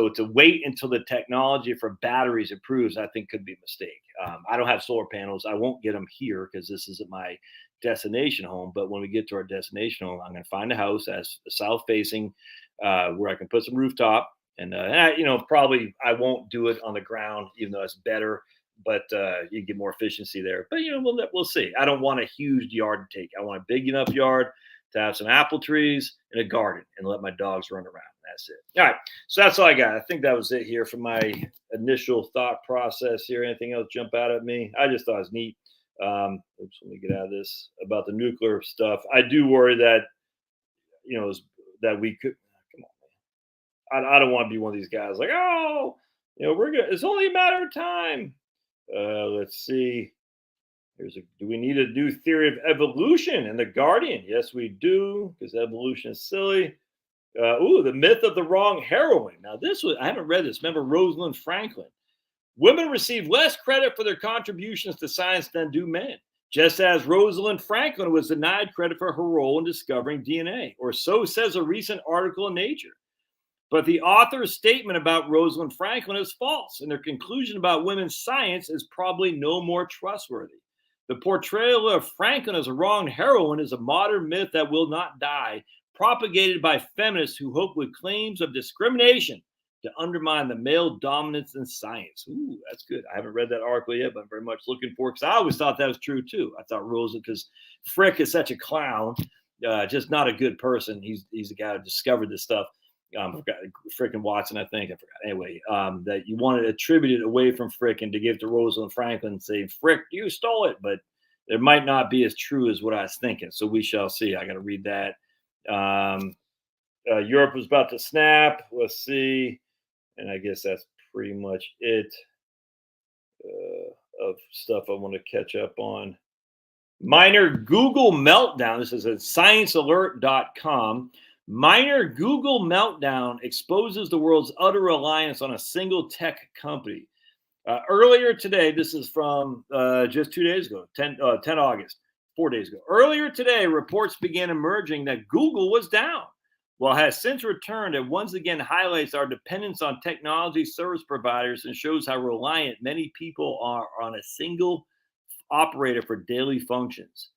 to wait until the technology for batteries improves, I think could be a mistake. I don't have solar panels. I won't get them here because this isn't my destination home. But when we get to our destination home, I'm going to find a house that's south facing where I can put some rooftop. And probably I won't do it on the ground, even though it's better. But you get more efficiency there. But we'll see. I don't want a huge yard to take. I want a big enough yard to have some apple trees and a garden and let my dogs run around. That's it. All right. So that's all I got. I think that was it here for my initial thought process here. Anything else jump out at me? I just thought it was neat. Let me get out of this about the nuclear stuff. I do worry that, that we could. Come on, man. I don't want to be one of these guys like, we're good. It's only a matter of time. Let's see. Do we need a new theory of evolution in The Guardian? Yes, we do, because evolution is silly. The myth of the wrong heroine. Now, I haven't read this. Remember Rosalind Franklin? Women receive less credit for their contributions to science than do men, just as Rosalind Franklin was denied credit for her role in discovering DNA, or so says a recent article in Nature. But the author's statement about Rosalind Franklin is false, and their conclusion about women's science is probably no more trustworthy. The portrayal of Franklin as a wrong heroine is a modern myth that will not die, propagated by feminists who hope with claims of discrimination to undermine the male dominance in science. Ooh, that's good. I haven't read that article yet, but I'm very much looking for it because I always thought that was true too. I thought Rosalind, because Frick is such a clown, just not a good person. He's the guy who discovered this stuff. I forgot frickin' Watson, I think. I forgot. Anyway, that you want to attribute it away from Frick and to give to Rosalind Franklin, saying, Frick, you stole it. But it might not be as true as what I was thinking. So we shall see. I got to read that. Europe was about to snap. Let's see. And I guess that's pretty much it of stuff I want to catch up on. Minor Google meltdown. This is at sciencealert.com. Minor Google meltdown exposes the world's utter reliance on a single tech company. Earlier today, this is from just 2 days ago, 10 August, 4 days ago. Earlier today, reports began emerging that Google was down. While it has since returned, it once again highlights our dependence on technology service providers and shows how reliant many people are on a single operator for daily functions.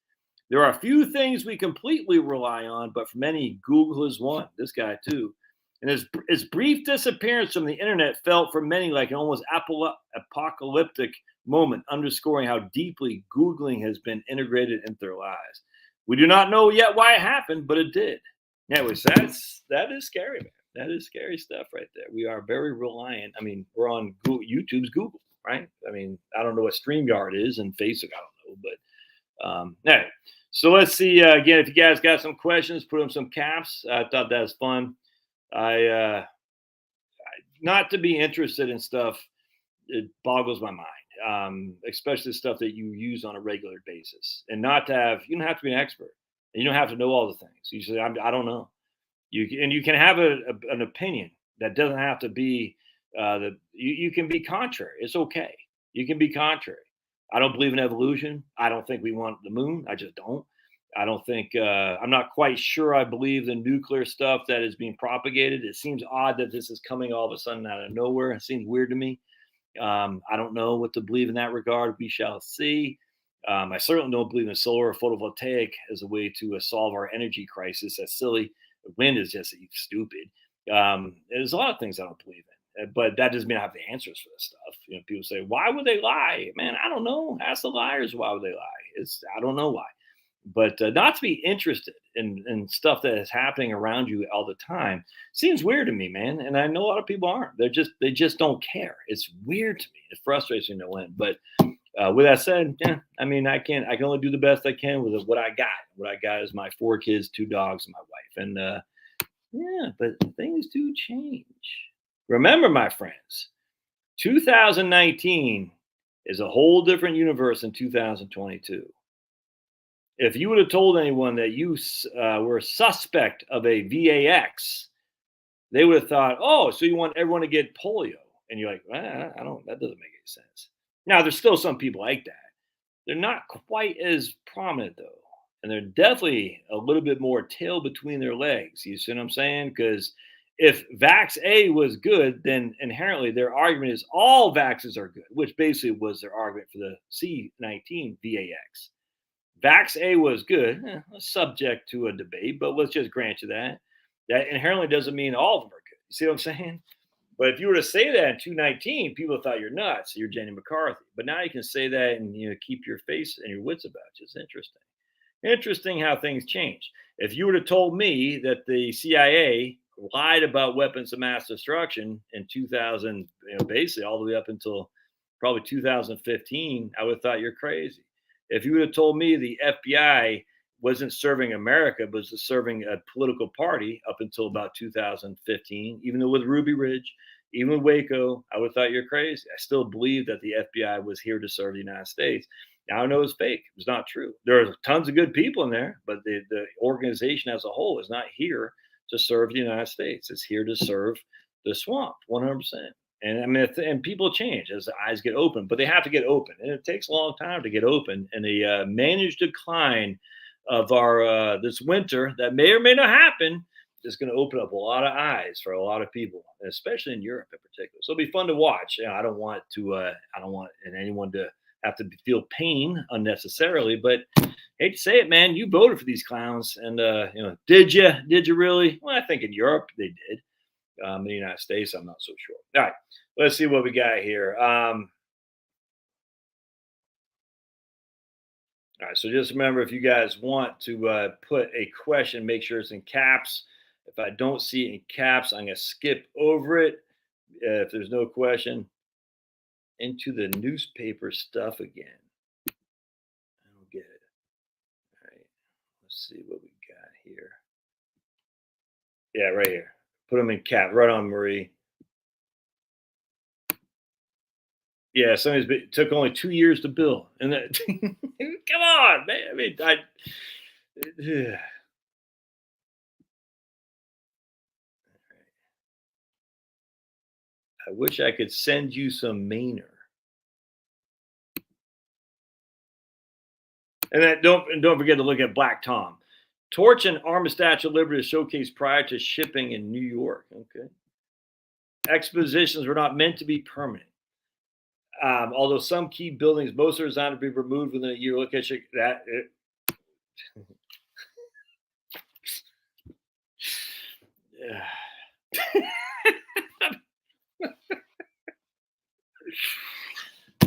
There are a few things we completely rely on, but for many, Google is one. This guy too. And his brief disappearance from the internet felt for many like an almost apocalyptic moment, underscoring how deeply Googling has been integrated into their lives. We do not know yet why it happened, but it did. Anyways, that is scary, man. That is scary stuff right there. We are very reliant. I mean, we're on Google, YouTube's Google, right? I mean, I don't know what StreamYard is and Facebook, I don't know, but anyway. So let's see. Again, if you guys got some questions, put them some caps. I thought that was fun. Not to be interested in stuff, it boggles my mind, especially stuff that you use on a regular basis. And you don't have to be an expert. And you don't have to know all the things. You say, I don't know. You can have an opinion that doesn't have to be you can be contrary. It's okay. You can be contrary. I don't believe in evolution. I don't think we want the moon. I just don't. I don't think I'm not quite sure I believe the nuclear stuff that is being propagated. It seems odd that this is coming all of a sudden out of nowhere. It seems weird to me. I don't know what to believe in that regard. We shall see. I certainly don't believe in solar or photovoltaic as a way to solve our energy crisis. That's silly. Wind is just stupid. There's a lot of things I don't believe in, but that doesn't mean I have the answers for this stuff. People say, "Why would they lie?" Man, I don't know. Ask the liars why would they lie. I don't know why, but not to be interested in stuff that is happening around you all the time seems weird to me, man. And I know a lot of people aren't. They just don't care. It's weird to me. It frustrates me no end. But with that said, yeah, I mean, I can only do the best I can with what I got. What I got is my 4 kids, 2 dogs, and my wife. And yeah, but things do change. Remember, my friends, 2019 is a whole different universe than 2022. If you would have told anyone that you were a suspect of a VAX, they would have thought, "Oh, so you want everyone to get polio?" And you're like, "I don't. That doesn't make any sense." Now, there's still some people like that. They're not quite as prominent though, and they're definitely a little bit more tail between their legs. You see what I'm saying? Because if Vax A was good, then inherently their argument is all vaxes are good, which basically was their argument for the C19 VAX. Vax A was good, subject to a debate, but let's just grant you that. That inherently doesn't mean all of them are good. You see what I'm saying? But if you were to say that in 2019, people thought you're nuts. You're Jenny McCarthy. But now you can say that and keep your face and your wits about you. It's interesting. Interesting how things change. If you would have told me that the CIA lied about weapons of mass destruction in 2000, basically all the way up until probably 2015, I would have thought you're crazy. If you would have told me the FBI wasn't serving America, but was serving a political party up until about 2015, even though with Ruby Ridge, even with Waco, I would have thought you're crazy. I still believe that the FBI was here to serve the United States. Now I know it's fake. It was not true. There are tons of good people in there, but the organization as a whole is not here to serve the United States. It's here to serve the swamp, 100%. And I mean, and people change as the eyes get open, but they have to get open, and it takes a long time to get open. And the managed decline of our this winter that may or may not happen is going to open up a lot of eyes for a lot of people, especially in Europe in particular. So it'll be fun to watch. I don't want anyone to have to feel pain unnecessarily, but hate to say it, man, you voted for these clowns, and did you really? Well, I think in Europe they did. In the United States, I'm not so sure. All right, let's see what we got here. All right, so just remember, if you guys want to put a question, make sure it's in caps. If I don't see it in caps, I'm going to skip over it. If there's no question, into the newspaper stuff again. I don't get it. All right, let's see what we got here. Yeah, right here. Put them in cap. Right on, Marie. Yeah, it took only 2 years to build, and that come on, man. I mean, I wish I could send you some Mainer. And don't forget to look at Black Tom. Torch and Arm Statue of Liberty is showcased prior to shipping in New York. Okay. Expositions were not meant to be permanent. Although some key buildings, most are designed to be removed within a year. Look at that.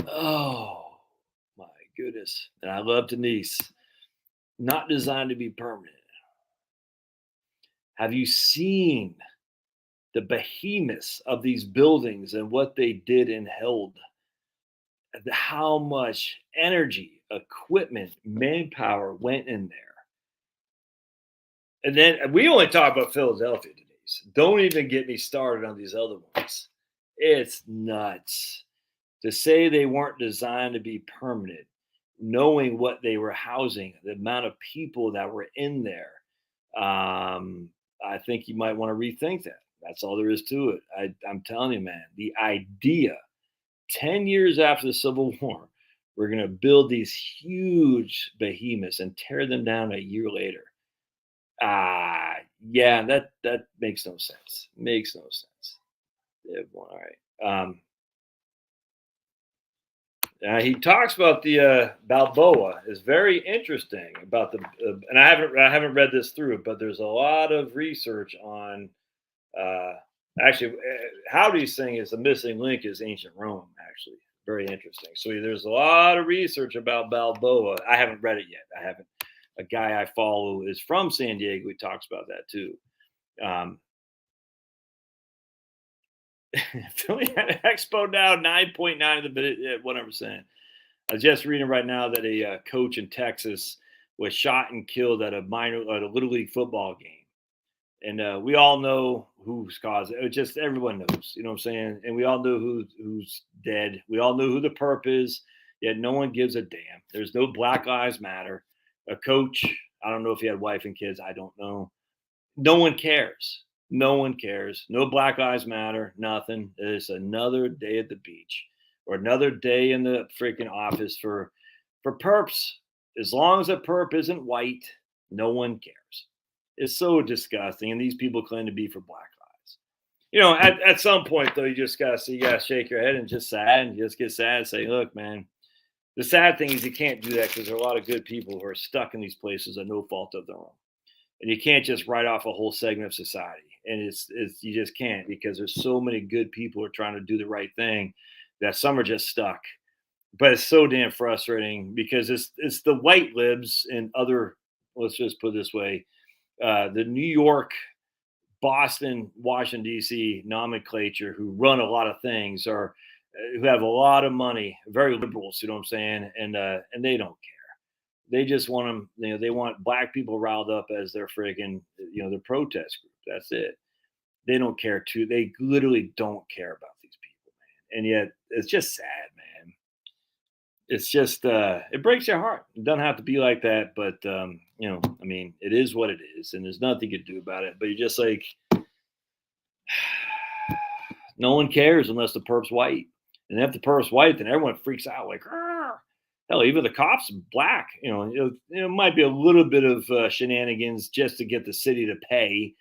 Oh my goodness. And I love Denise. Not designed to be permanent. Have you seen the behemoths of these buildings and what they did and held? How much energy, equipment, manpower went in there. And then we only talk about Philadelphia, Denise. Don't even get me started on these other ones. It's nuts to say they weren't designed to be permanent, knowing what they were housing, the amount of people that were in there. I think you might want to rethink that. That's all there is to it. I'm telling you, man, the idea 10 years after the Civil War, we're going to build these huge behemoths and tear them down a year later. Yeah, that makes no sense. Makes no sense. All right. He talks about the Balboa is very interesting about and I haven't read this through, but there's a lot of research on Actually, Howdy's thing is the missing link is ancient Rome. Actually, very interesting. So there's a lot of research about Balboa. I haven't read it yet. I haven't. A guy I follow is from San Diego. He talks about that too. Philly had an expo now 9.9 of the minute, 100%. I was just reading right now that a coach in Texas was shot and killed at a little league football game. And we all know who's caused it. Just everyone knows, you know what I'm saying? And we all know who's dead. We all know who the perp is, yet no one gives a damn. There's no Black Lives Matter. A coach, I don't know if he had wife and kids. I don't know. No one cares. No one cares. No Black Lives Matter. Nothing. It's another day at the beach or another day in the freaking office for perps. As long as a perp isn't white, no one cares. It's so disgusting. And these people claim to be for Black lives. You know, at some point, though, you just got to shake your head and just sad and just get sad and say, look, man, the sad thing is you can't do that because there are a lot of good people who are stuck in these places at no fault of their own. And you can't just write off a whole segment of society. And it's you just can't, because there's so many good people who are trying to do the right thing that some are just stuck. But it's so damn frustrating because it's the white libs and other, let's just put it this way, the New York, Boston, Washington, D.C. nomenclature who run a lot of things or who have a lot of money, very liberals, you know what I'm saying? And they don't care. They just want them, you know, they want Black people riled up as their friggin', you know, their protest group. That's it. They don't care too. They literally don't care about these people, man. And yet it's just sad, man. It's just, it breaks your heart. It doesn't have to be like that, but, you know, I mean, it is what it is and there's nothing you can do about it, but you're just like, no one cares unless the perp's white. And if the perp's white, then everyone freaks out like, "Arr!" Hell, even the cops are Black. You know, it might be a little bit of shenanigans just to get the city to pay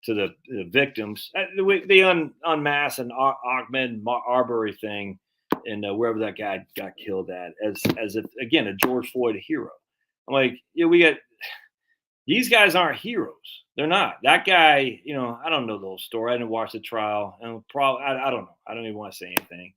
to the victims. They unmask an Ahmaud Arbery thing, and wherever that guy got killed at, as if again a George Floyd hero. I'm like, yeah, we got these guys aren't heroes. They're not. That guy, you know, I don't know the whole story. I didn't watch the trial, and probably I don't know. I don't even want to say anything.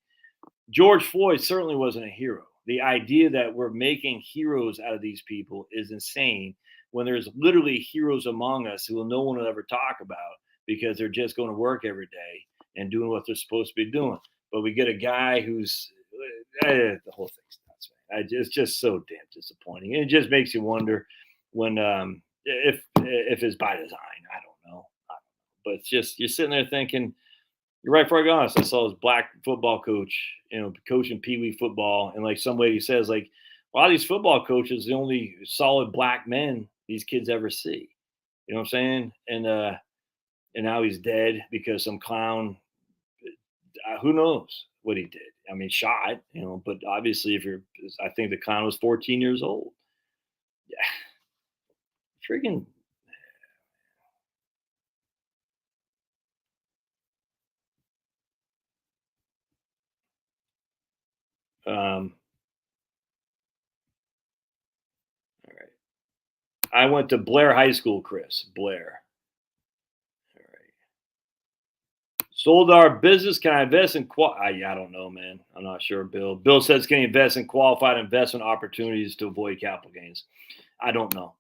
George Floyd certainly wasn't a hero. The idea that we're making heroes out of these people is insane when there's literally heroes among us who no one will ever talk about because they're just going to work every day and doing what they're supposed to be doing. But we get a guy who's the whole thing's nuts, man. It's just so damn disappointing. And it just makes you wonder when if it's by design. I don't know. But it's just you're sitting there thinking, you're right, for honest. I saw this Black football coach, you know, coaching Pee Wee football, and like some lady says, like a lot of these football coaches, the only solid Black men these kids ever see. You know what I'm saying? And now he's dead because some clown. Who knows what he did? I mean, shot, you know. But obviously, I think the clown was 14 years old. Yeah, freaking. All right. I went to Blair High School, Chris. Blair. All right. Sold our business. Can I invest in I don't know, man. I'm not sure, Bill. Bill says, can you invest in qualified investment opportunities to avoid capital gains? I don't know.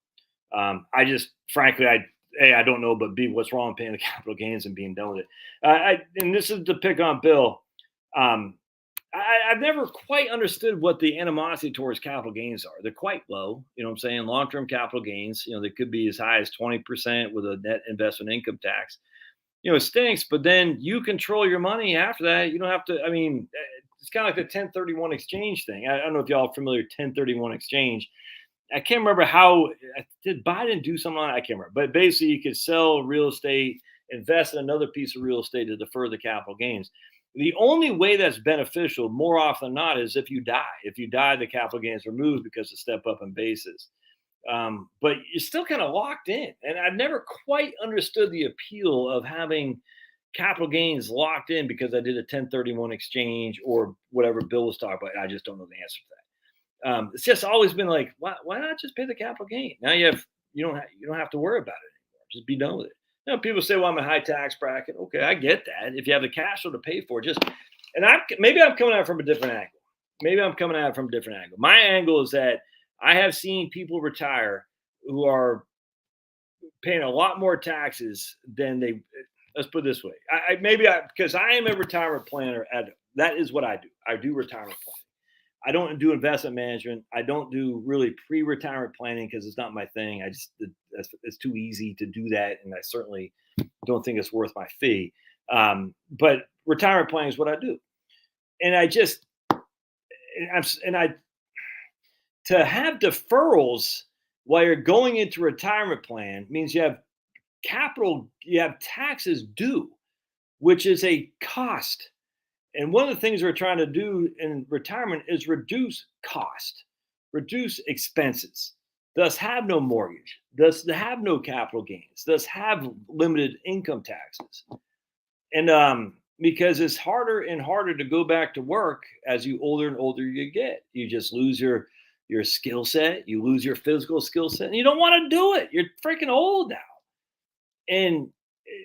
I just, frankly, I don't know, but B, what's wrong with paying the capital gains and being done with it? And this is to pick on Bill. I've never quite understood what the animosity towards capital gains are. They're quite low. You know what I'm saying? Long-term capital gains, you know, they could be as high as 20% with a net investment income tax. You know, it stinks, but then you control your money after that. You don't have to, I mean, it's kind of like the 1031 exchange thing. I don't know if y'all are familiar with 1031 exchange. I can't remember how, did Biden do something on it? I can't remember. But basically, you could sell real estate, invest in another piece of real estate to defer the capital gains. The only way that's beneficial, more often than not, is if you die. If you die, the capital gains are removed because of step up in basis. But you're still kind of locked in. And I've never quite understood the appeal of having capital gains locked in because I did a 1031 exchange or whatever Bill was talking about. I just don't know the answer to that. It's just always been like, why not just pay the capital gain? Now you don't have to worry about it anymore. Just be done with it. People say, well, I'm a high tax bracket. Okay, I get that. If you have the cash flow to pay for it, and maybe I'm coming at it from a different angle. My angle is that I have seen people retire who are paying a lot more taxes than they. Let's put it this way. Because I am a retirement planner. That is what I do. I do retirement planning. I don't do investment management. I don't do really pre-retirement planning because it's not my thing. It's too easy to do that, and I certainly don't think it's worth my fee. But retirement planning is what I do, and to have deferrals while you're going into retirement plan means you have taxes due, which is a cost. And one of the things we're trying to do in retirement is reduce cost, reduce expenses, thus have no mortgage, thus have no capital gains, thus have limited income taxes. And because it's harder and harder to go back to work as you older and older you get. You just lose your skill set, you lose your physical skill set, and you don't want to do it. You're freaking old now. And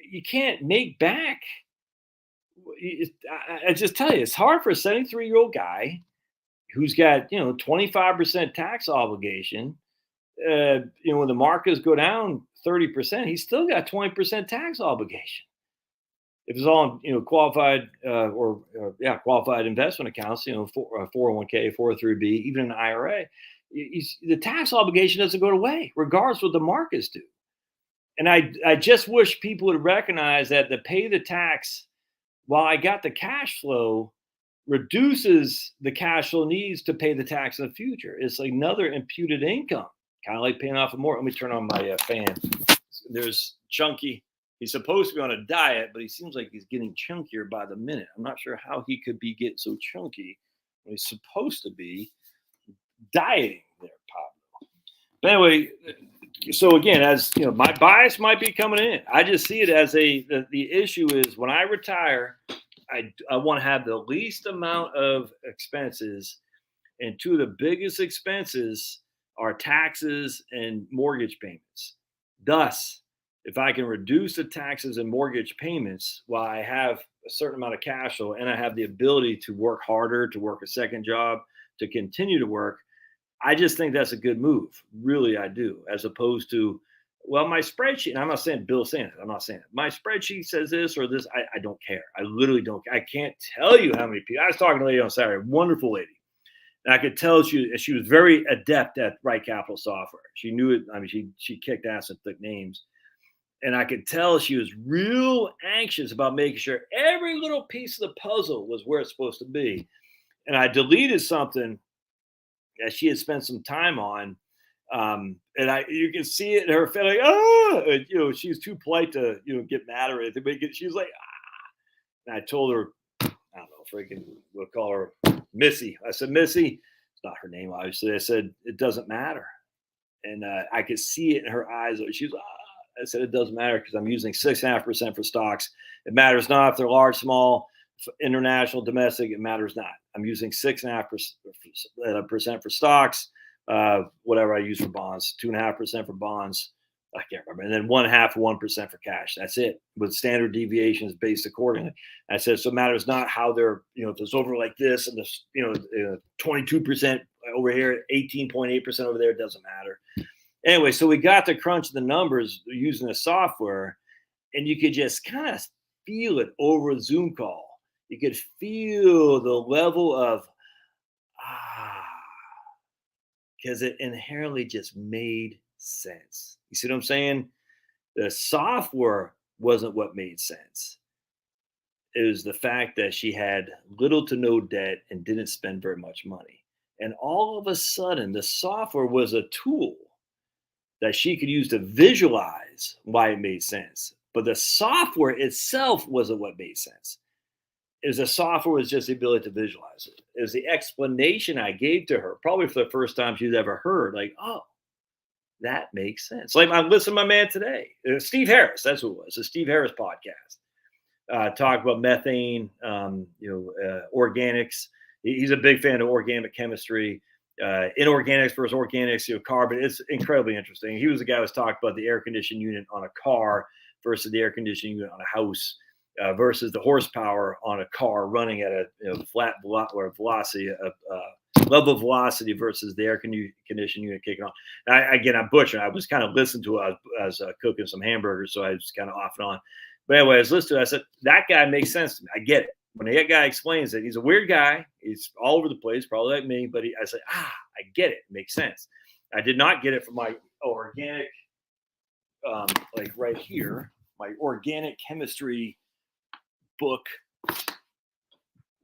you can't make back. I just tell you, it's hard for a 73-year-old guy who's got 25% tax obligation. When the markets go down 30%, he's still got 20% tax obligation. If it's all qualified qualified investment accounts, 401k, 403b, even an IRA, the tax obligation doesn't go away regardless of what the markets do. And I just wish people would recognize that to pay the tax while I got the cash flow reduces the cash flow needs to pay the tax in the future. It's like another imputed income, kind of like paying off a mortgage. Let me turn on my fan. There's Chunky. He's supposed to be on a diet, but he seems like he's getting chunkier by the minute. I'm not sure how he could be getting so chunky when he's supposed to be dieting there, Pablo. But anyway, so again, as my bias might be coming in. I just see it as the issue is when I retire, I want to have the least amount of expenses, and two of the biggest expenses are taxes and mortgage payments. Thus, if I can reduce the taxes and mortgage payments while I have a certain amount of cash flow and I have the ability to work harder, to work a second job, to continue to work, I just think that's a good move. Really, I do. As opposed to, well, my spreadsheet, and I'm not saying Bill's saying it. I'm not saying it. My spreadsheet says this or this. I don't care. I literally don't. I can't tell you how many people. I was talking to a lady on Saturday, wonderful lady. And I could tell she was very adept at Right Capital software. She knew it. I mean, she kicked ass and thick names. And I could tell she was real anxious about making sure every little piece of the puzzle was where it's supposed to be. And I deleted something that she had spent some time on. And you can see it in her feeling, she's too polite to, get mad or anything. But she was like, And I told her, I don't know, we'll call her Missy. I said, Missy, it's not her name, obviously. I said, it doesn't matter. And I could see it in her eyes. She was, I said, it doesn't matter because I'm using 6.5% for stocks. It matters not if they're large, small, international, domestic. It matters not. I'm using 6.5% for stocks. Whatever I use for bonds, 2.5% for bonds. I can't remember. And then 0.5% for cash. That's it. With standard deviations based accordingly. I said, so it matters not how they're, if it's over like this and this, 22% over here, 18.8% over there, it doesn't matter. Anyway, so we got to crunch the numbers using the software, and you could just kind of feel it over a Zoom call. You could feel the level of, because it inherently just made sense. You see what I'm saying? The software wasn't what made sense. It was the fact that she had little to no debt and didn't spend very much money. And all of a sudden, the software was a tool that she could use to visualize why it made sense. But the software itself wasn't what made sense. The software was just the ability to visualize it. It was the explanation I gave to her, probably for the first time she's ever heard, like, oh, that makes sense. Like I listened to my man today, Steve Harris, that's who it was, the Steve Harris podcast. Talk about methane, organics. He's a big fan of organic chemistry. Inorganics versus organics, carbon. It's incredibly interesting. He was the guy who was talking about the air conditioning unit on a car versus the air conditioning unit on a house versus the horsepower on a car running at a flat velocity, level of velocity versus the air conditioning unit kicking on. I'm butchering. I was kind of listening to it. I was cooking some hamburgers, so I was kind of off and on. But anyway, I was listening to it. I said, that guy makes sense to me. I get it. When that guy explains it, he's a weird guy. He's all over the place, probably like me. But I said, I get it. It makes sense. I did not get it from my organic, like right here, my organic chemistry book,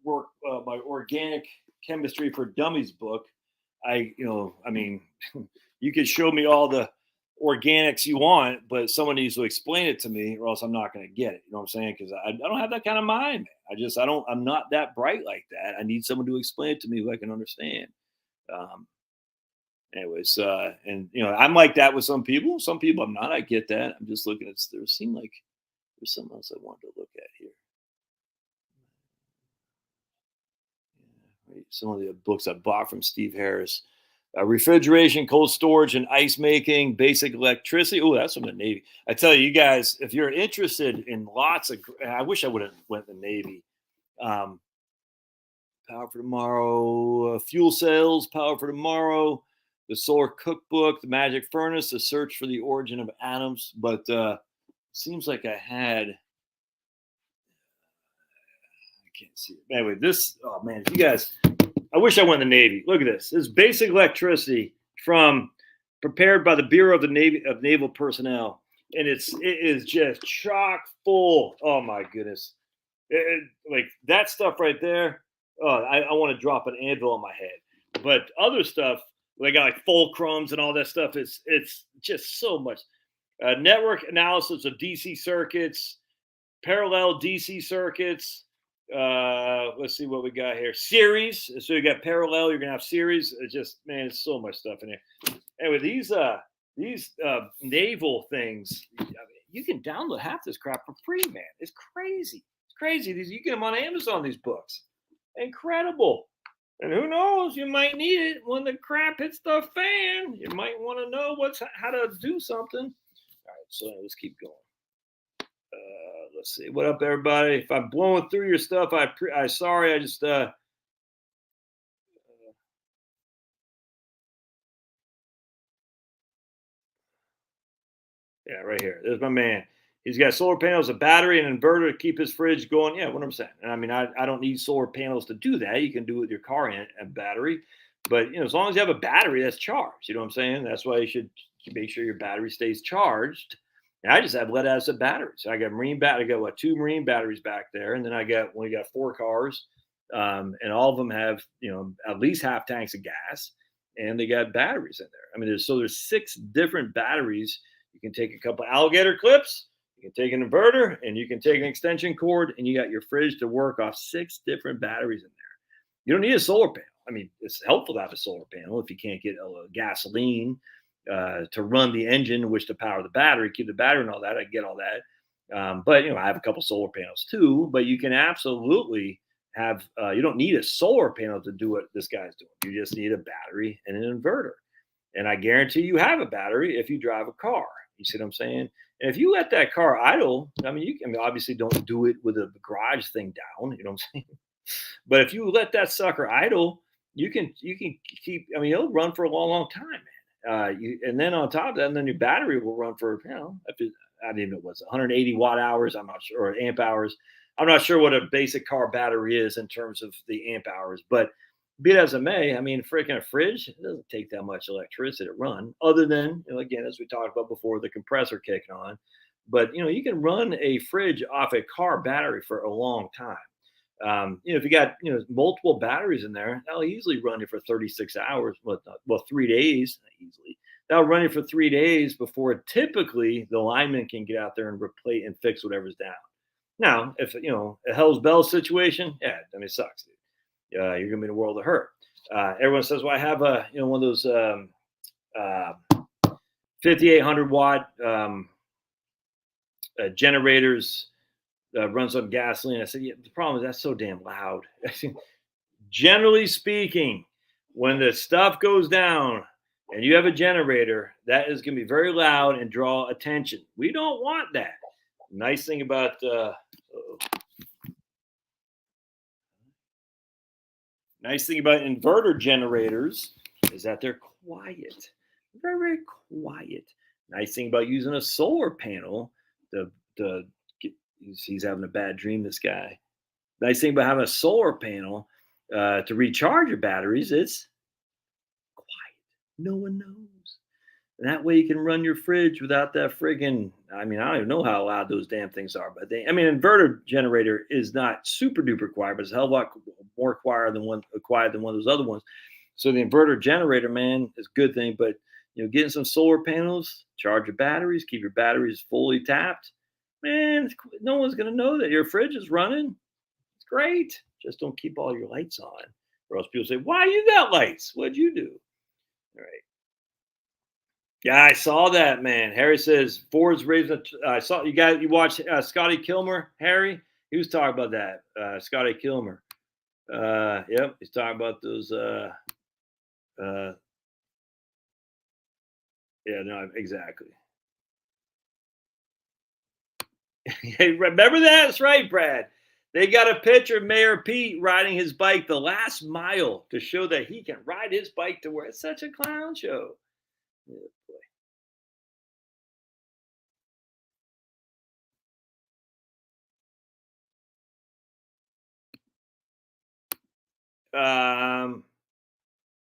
my organic chemistry for dummies book. You could show me all the organics you want, but someone needs to explain it to me or else I'm not going to get it. You know what I'm saying? Because I don't have that kind of mind, man. I'm not that bright like that. I need someone to explain it to me who I can understand. Anyways, I'm like that with some people. Some people I'm not. I get that. I'm just looking at, there seemed like there's something else I wanted to look at here. Some of the books I bought from Steve Harris. Refrigeration, cold storage, and ice making, basic electricity. Oh, that's from the Navy. I tell you guys, if you're interested in lots of, I wish I would have went to the Navy. Power for Tomorrow, Fuel Cells, Power for Tomorrow, the Solar Cookbook, The Magic Furnace, The Search for the Origin of Atoms. But seems like I had, I can't see it. Anyway, if you guys, I wish I went in the Navy. Look at this. This is basic electricity prepared by the Bureau of the Navy of Naval Personnel, and it is just chock full. Oh my goodness, like that stuff right there. Oh, I want to drop an anvil on my head. But other stuff, they got like fulcrums and all that stuff. It's just so much. Network analysis of DC circuits, parallel DC circuits. Let's see what we got here. Series. So you got parallel, you're gonna have series. It's just, man, it's so much stuff in here. Anyway, these naval things, you can download half this crap for free, man. It's crazy. It's crazy. You get them on Amazon, these books. Incredible. And who knows, you might need it when the crap hits the fan. You might want to know how to do something. All right, so let's keep going. Let's see. What up, everybody? If I'm blowing through your stuff, I sorry. I just yeah, right here. There's my man. He's got solar panels, a battery, and an inverter to keep his fridge going. Yeah, 100%. And I mean, I don't need solar panels to do that. You can do it with your car and a battery. But as long as you have a battery that's charged, you know what I'm saying? That's why you should make sure your battery stays charged. And I just have lead acid batteries. I got marine battery. I got 2 marine batteries back there, and then I got 4 cars, and all of them have at least half tanks of gas, and they got batteries in there. I mean, there's 6 different batteries. You can take a couple alligator clips, you can take an inverter, and you can take an extension cord, and you got your fridge to work off 6 different batteries in there. You don't need a solar panel. I mean, it's helpful to have a solar panel if you can't get gasoline to run the engine, which to power the battery, keep the battery and all that. I get all that. But I have a couple solar panels too, but you can absolutely have, you don't need a solar panel to do what this guy's doing. You just need a battery and an inverter. And I guarantee you have a battery if you drive a car. You see what I'm saying? And if you let that car idle, I mean, you can obviously don't do it with a garage thing down, you know what I'm saying? But if you let that sucker idle, you can keep, I mean, it'll run for a long, long time, man. And then on top of that, and then your battery will run for, I don't even know what's 180 watt hours. I'm not sure, or amp hours. I'm not sure what a basic car battery is in terms of the amp hours, but be it as it may, I mean, freaking a fridge, it doesn't take that much electricity to run, other than, again, as we talked about before, the compressor kicking on. But, you can run a fridge off a car battery for a long time. If you got multiple batteries in there, that'll easily run you for 36 hours. Well, 3 days easily. That'll run you for 3 days before typically the lineman can get out there and replace and fix whatever's down. Now, if a Hell's Bells situation, yeah, I mean, it sucks, dude. You're gonna be in a world of hurt. Everyone says, "Well, I have one of those 5,800 watt generators." Runs on gasoline. I said, yeah, the problem is that's so damn loud. Generally speaking, when the stuff goes down and you have a generator, that is going to be very loud and draw attention. We don't want that. nice thing about inverter generators is that they're quiet, very, very quiet. Nice thing about using a solar panel, he's having a bad dream, this guy. Nice thing about having a solar panel to recharge your batteries, it's quiet. No one knows. And that way you can run your fridge without that friggin', I don't even know how loud those damn things are, but inverter generator is not super duper quiet, but it's a hell of a lot more quiet than one of those other ones. So the inverter generator, man, is a good thing, but getting some solar panels, charge your batteries, keep your batteries fully tapped, man, no one's going to know that your fridge is running. It's great. Just don't keep all your lights on, or else people say, why you got lights? What'd you do? All right. Yeah, I saw that, man. Harry says Ford's raising. I saw you watched Scotty Kilmer, Harry. He was talking about that. Scotty Kilmer. Yep, he's talking about those. Yeah, no, exactly. Remember that? That's right, Brad. They got a picture of Mayor Pete riding his bike the last mile to show that he can ride his bike to where it's such a clown show. Yeah, boy.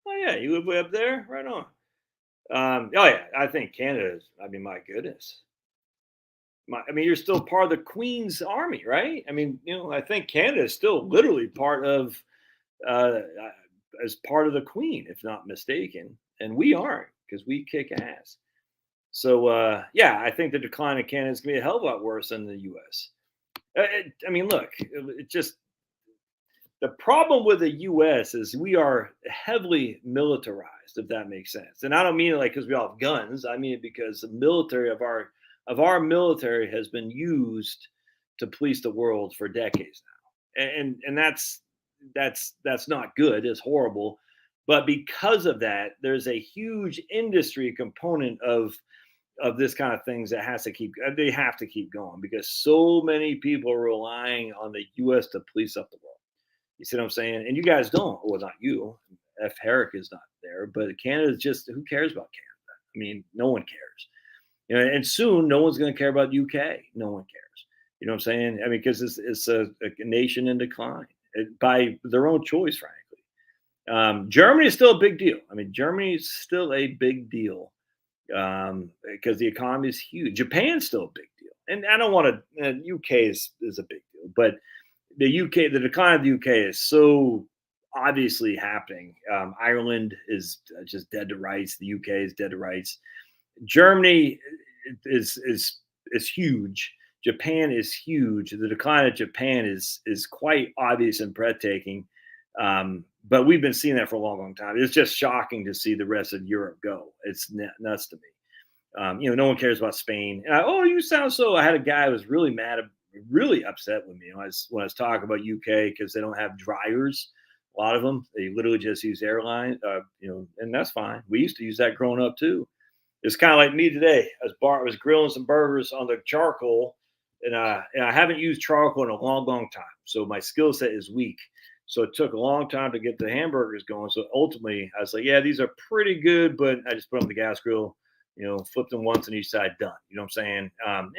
Oh yeah, you live way up there, right on. Oh yeah, I think Canada is. My goodness. You're still part of the Queen's Army, right? I think Canada is still literally part of, uh, as part of the Queen, if not mistaken, and we aren't because we kick ass. So yeah, I think the decline of Canada is going to be a hell of a lot worse than the U.S. Look, it just the problem with the U.S. is we are heavily militarized, if that makes sense. And I don't mean it like because we all have guns. I mean it because the military of our military has been used to police the world for decades now, and that's not good. It's horrible. But because of that, there's a huge industry component of this kind of things that they have to keep going because so many people are relying on the U.S. to police up the world. You see what I'm saying? And you guys don't. Well, not you. F. Herrick is not there, but Canada is just, who cares about Canada? No one cares. And soon no one's going to care about UK. No one cares. You know what I'm saying? Because it's a nation in decline by their own choice, frankly. Germany is still a big deal. Germany is still a big deal because the economy is huge. Japan's still a big deal. And I don't want to, UK is a big deal, but the decline of the UK is so obviously happening. Ireland is just dead to rights. The UK is dead to rights. Germany is huge. Japan is huge. The decline of Japan is quite obvious and breathtaking. But we've been seeing that for a long, long time. It's just shocking to see the rest of Europe go. It's nuts to me. No one cares about Spain. And you sound so. I had a guy who was really mad, really upset with me when I was talking about UK because they don't have dryers. A lot of them, they literally just use airline. And that's fine. We used to use that growing up too. It's kind of like me today. I was grilling some burgers on the charcoal, and I haven't used charcoal in a long, long time. So my skill set is weak. So it took a long time to get the hamburgers going. So ultimately, I was like, yeah, these are pretty good, but I just put them on the gas grill, flipped them once on each side, done. You know what I'm saying?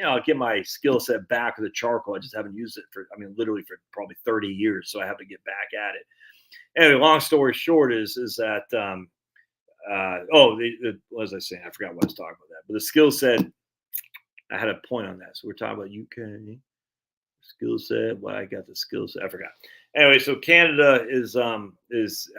I'll get my skill set back with the charcoal. I just haven't used it for, literally for probably 30 years. So I have to get back at it. Anyway, long story short is that, what was I saying? I forgot what I was talking about that. But the skill set, I had a point on that. So we're talking about UK skill set. Why I got the skill set, I forgot. Anyway, so Canada is 100% is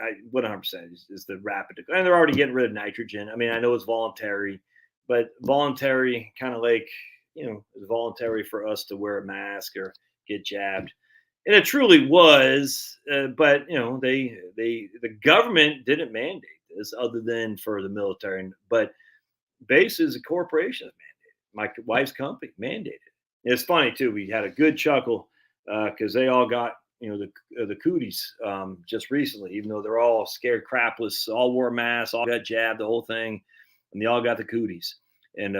the rapid decline. And they're already getting rid of nitrogen. I know it's voluntary, but voluntary kind of like, it's voluntary for us to wear a mask or get jabbed. And it truly was, but the government didn't mandate this other than for the military. But basically, the corporation mandated. My wife's company mandated. And it's funny too. We had a good chuckle because they all got the cooties just recently, even though they're all scared crapless, all wore masks, all got jabbed, the whole thing, and they all got the cooties. And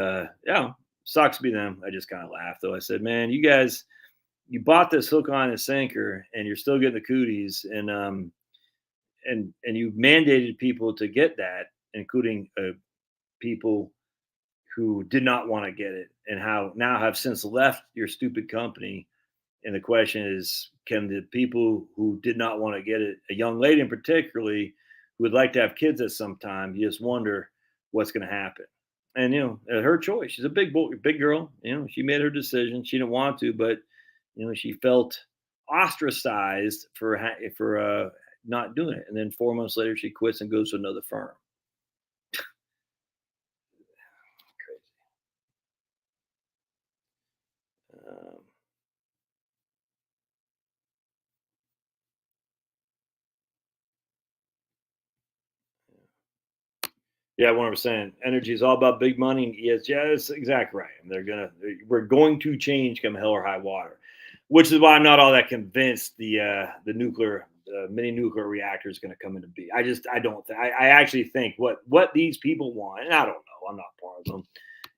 sucks to be them. I just kind of laughed though. I said, man, you guys, you bought this hook, line, and sinker, and you're still getting the cooties, and you mandated people to get that, including people who did not want to get it, and how now have since left your stupid company. And the question is, can the people who did not want to get it, a young lady in particularly, who would like to have kids at some time, you just wonder what's going to happen. And her choice. She's a big boy, big girl. She made her decision. She didn't want to, but she felt ostracized for not doing it. And then 4 months later, she quits and goes to another firm. Crazy. Yeah, 100%. Energy is all about big money. And yes, yeah, that's exactly right. And we're going to change come hell or high water, which is why I'm not all that convinced the nuclear, mini nuclear reactor is going to come into being. I don't think. I actually think what these people want, and I don't know. I'm not part of them.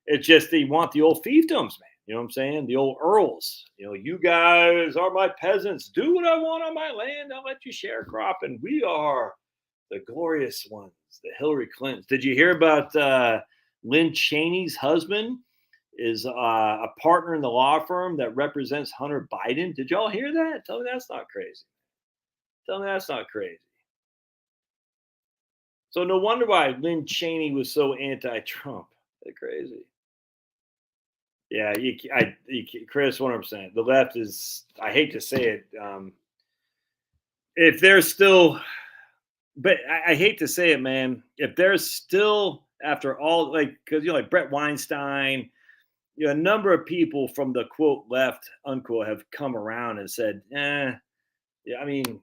It's just they want the old fiefdoms, man. You know what I'm saying? The old earls. You guys are my peasants. Do what I want on my land. I'll let you sharecrop, and we are the glorious ones, the Hillary Clintons. Did you hear about Lynn Cheney's husband is a partner in the law firm that represents Hunter Biden? Did y'all hear that? Tell me that's not crazy. Tell me that's not crazy. So no wonder why Lynn Cheney was so anti-Trump. They're crazy. Yeah, Chris, 100%. The left is, I hate to say it, if they're still, but I hate to say it, man, if there's still, after all, because, like Brett Weinstein, a number of people from the quote left, unquote, have come around and said, yeah, I mean,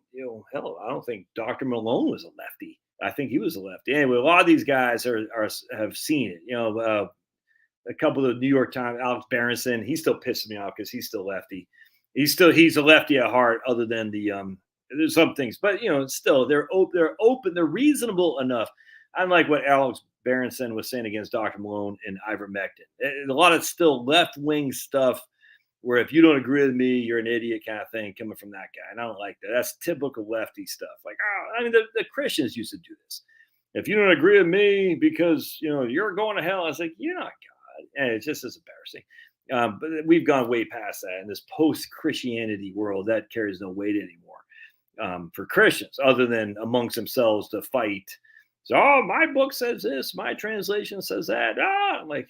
hell, I don't think Dr. Malone was a lefty. I think he was a lefty. Anyway, a lot of these guys have seen it. A couple of New York Times, Alex Berenson, he still pisses me off because he's still lefty. He's a lefty at heart, other than there's some things, but still they're open, they're reasonable enough. Unlike what Alex Berenson was saying against Dr. Malone and ivermectin. A lot of still left-wing stuff where if you don't agree with me, you're an idiot kind of thing coming from that guy. And I don't like that. That's typical lefty stuff. Like, the Christians used to do this. If you don't agree with me because, you're going to hell, I was like, you're not God. And it's just as embarrassing. But we've gone way past that in this post-Christianity world. That carries no weight anymore for Christians, other than amongst themselves to fight. So, my book says this, my translation says that. I'm like,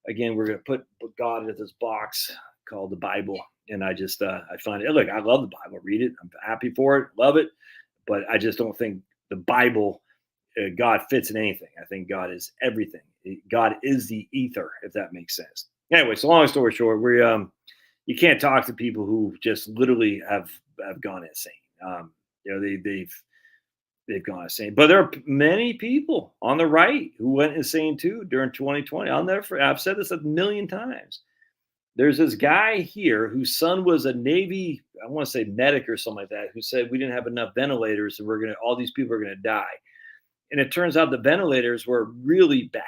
again, we're going to put God into this box called the Bible. And I just, I find it, look, I love the Bible, read it. I'm happy for it, love it. But I just don't think the Bible, God fits in anything. I think God is everything. God is the ether, if that makes sense. Anyway, so long story short, you can't talk to people who just literally have gone insane. They've gone insane. But there are many people on the right who went insane too during 2020. I've said this a million times. There's this guy here whose son was a Navy, I want to say medic or something like that, who said we didn't have enough ventilators and all these people are going to die. And it turns out the ventilators were really bad,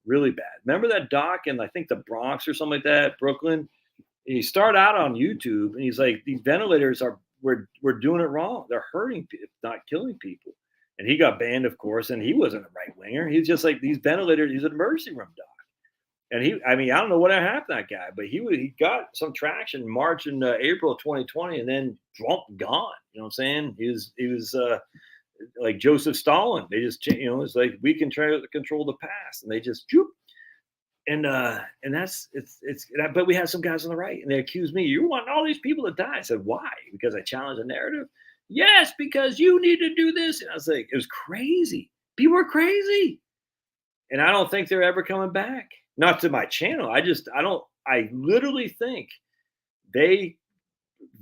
really bad. Remember that doc in, I think, the Bronx or something like that, Brooklyn? He started out on YouTube and he's like, these ventilators we're doing it wrong. They're hurting people, not killing people. And he got banned, of course, and he wasn't a right winger. He's just like, these ventilators, he's an emergency room doc. And I don't know what happened to that guy, but he got some traction in March and April of 2020, and then gone. You know what I'm saying? He was like Joseph Stalin. They just, it's like we can try to control the past, and they just whoop. And that's it's but we have some guys on the right, and they accuse me. You want all these people to die? I said, why? Because I challenged the narrative. Yes, because you need to do this. And I was like, it was crazy. People are crazy, and I don't think they're ever coming back. Not to my channel. I literally think they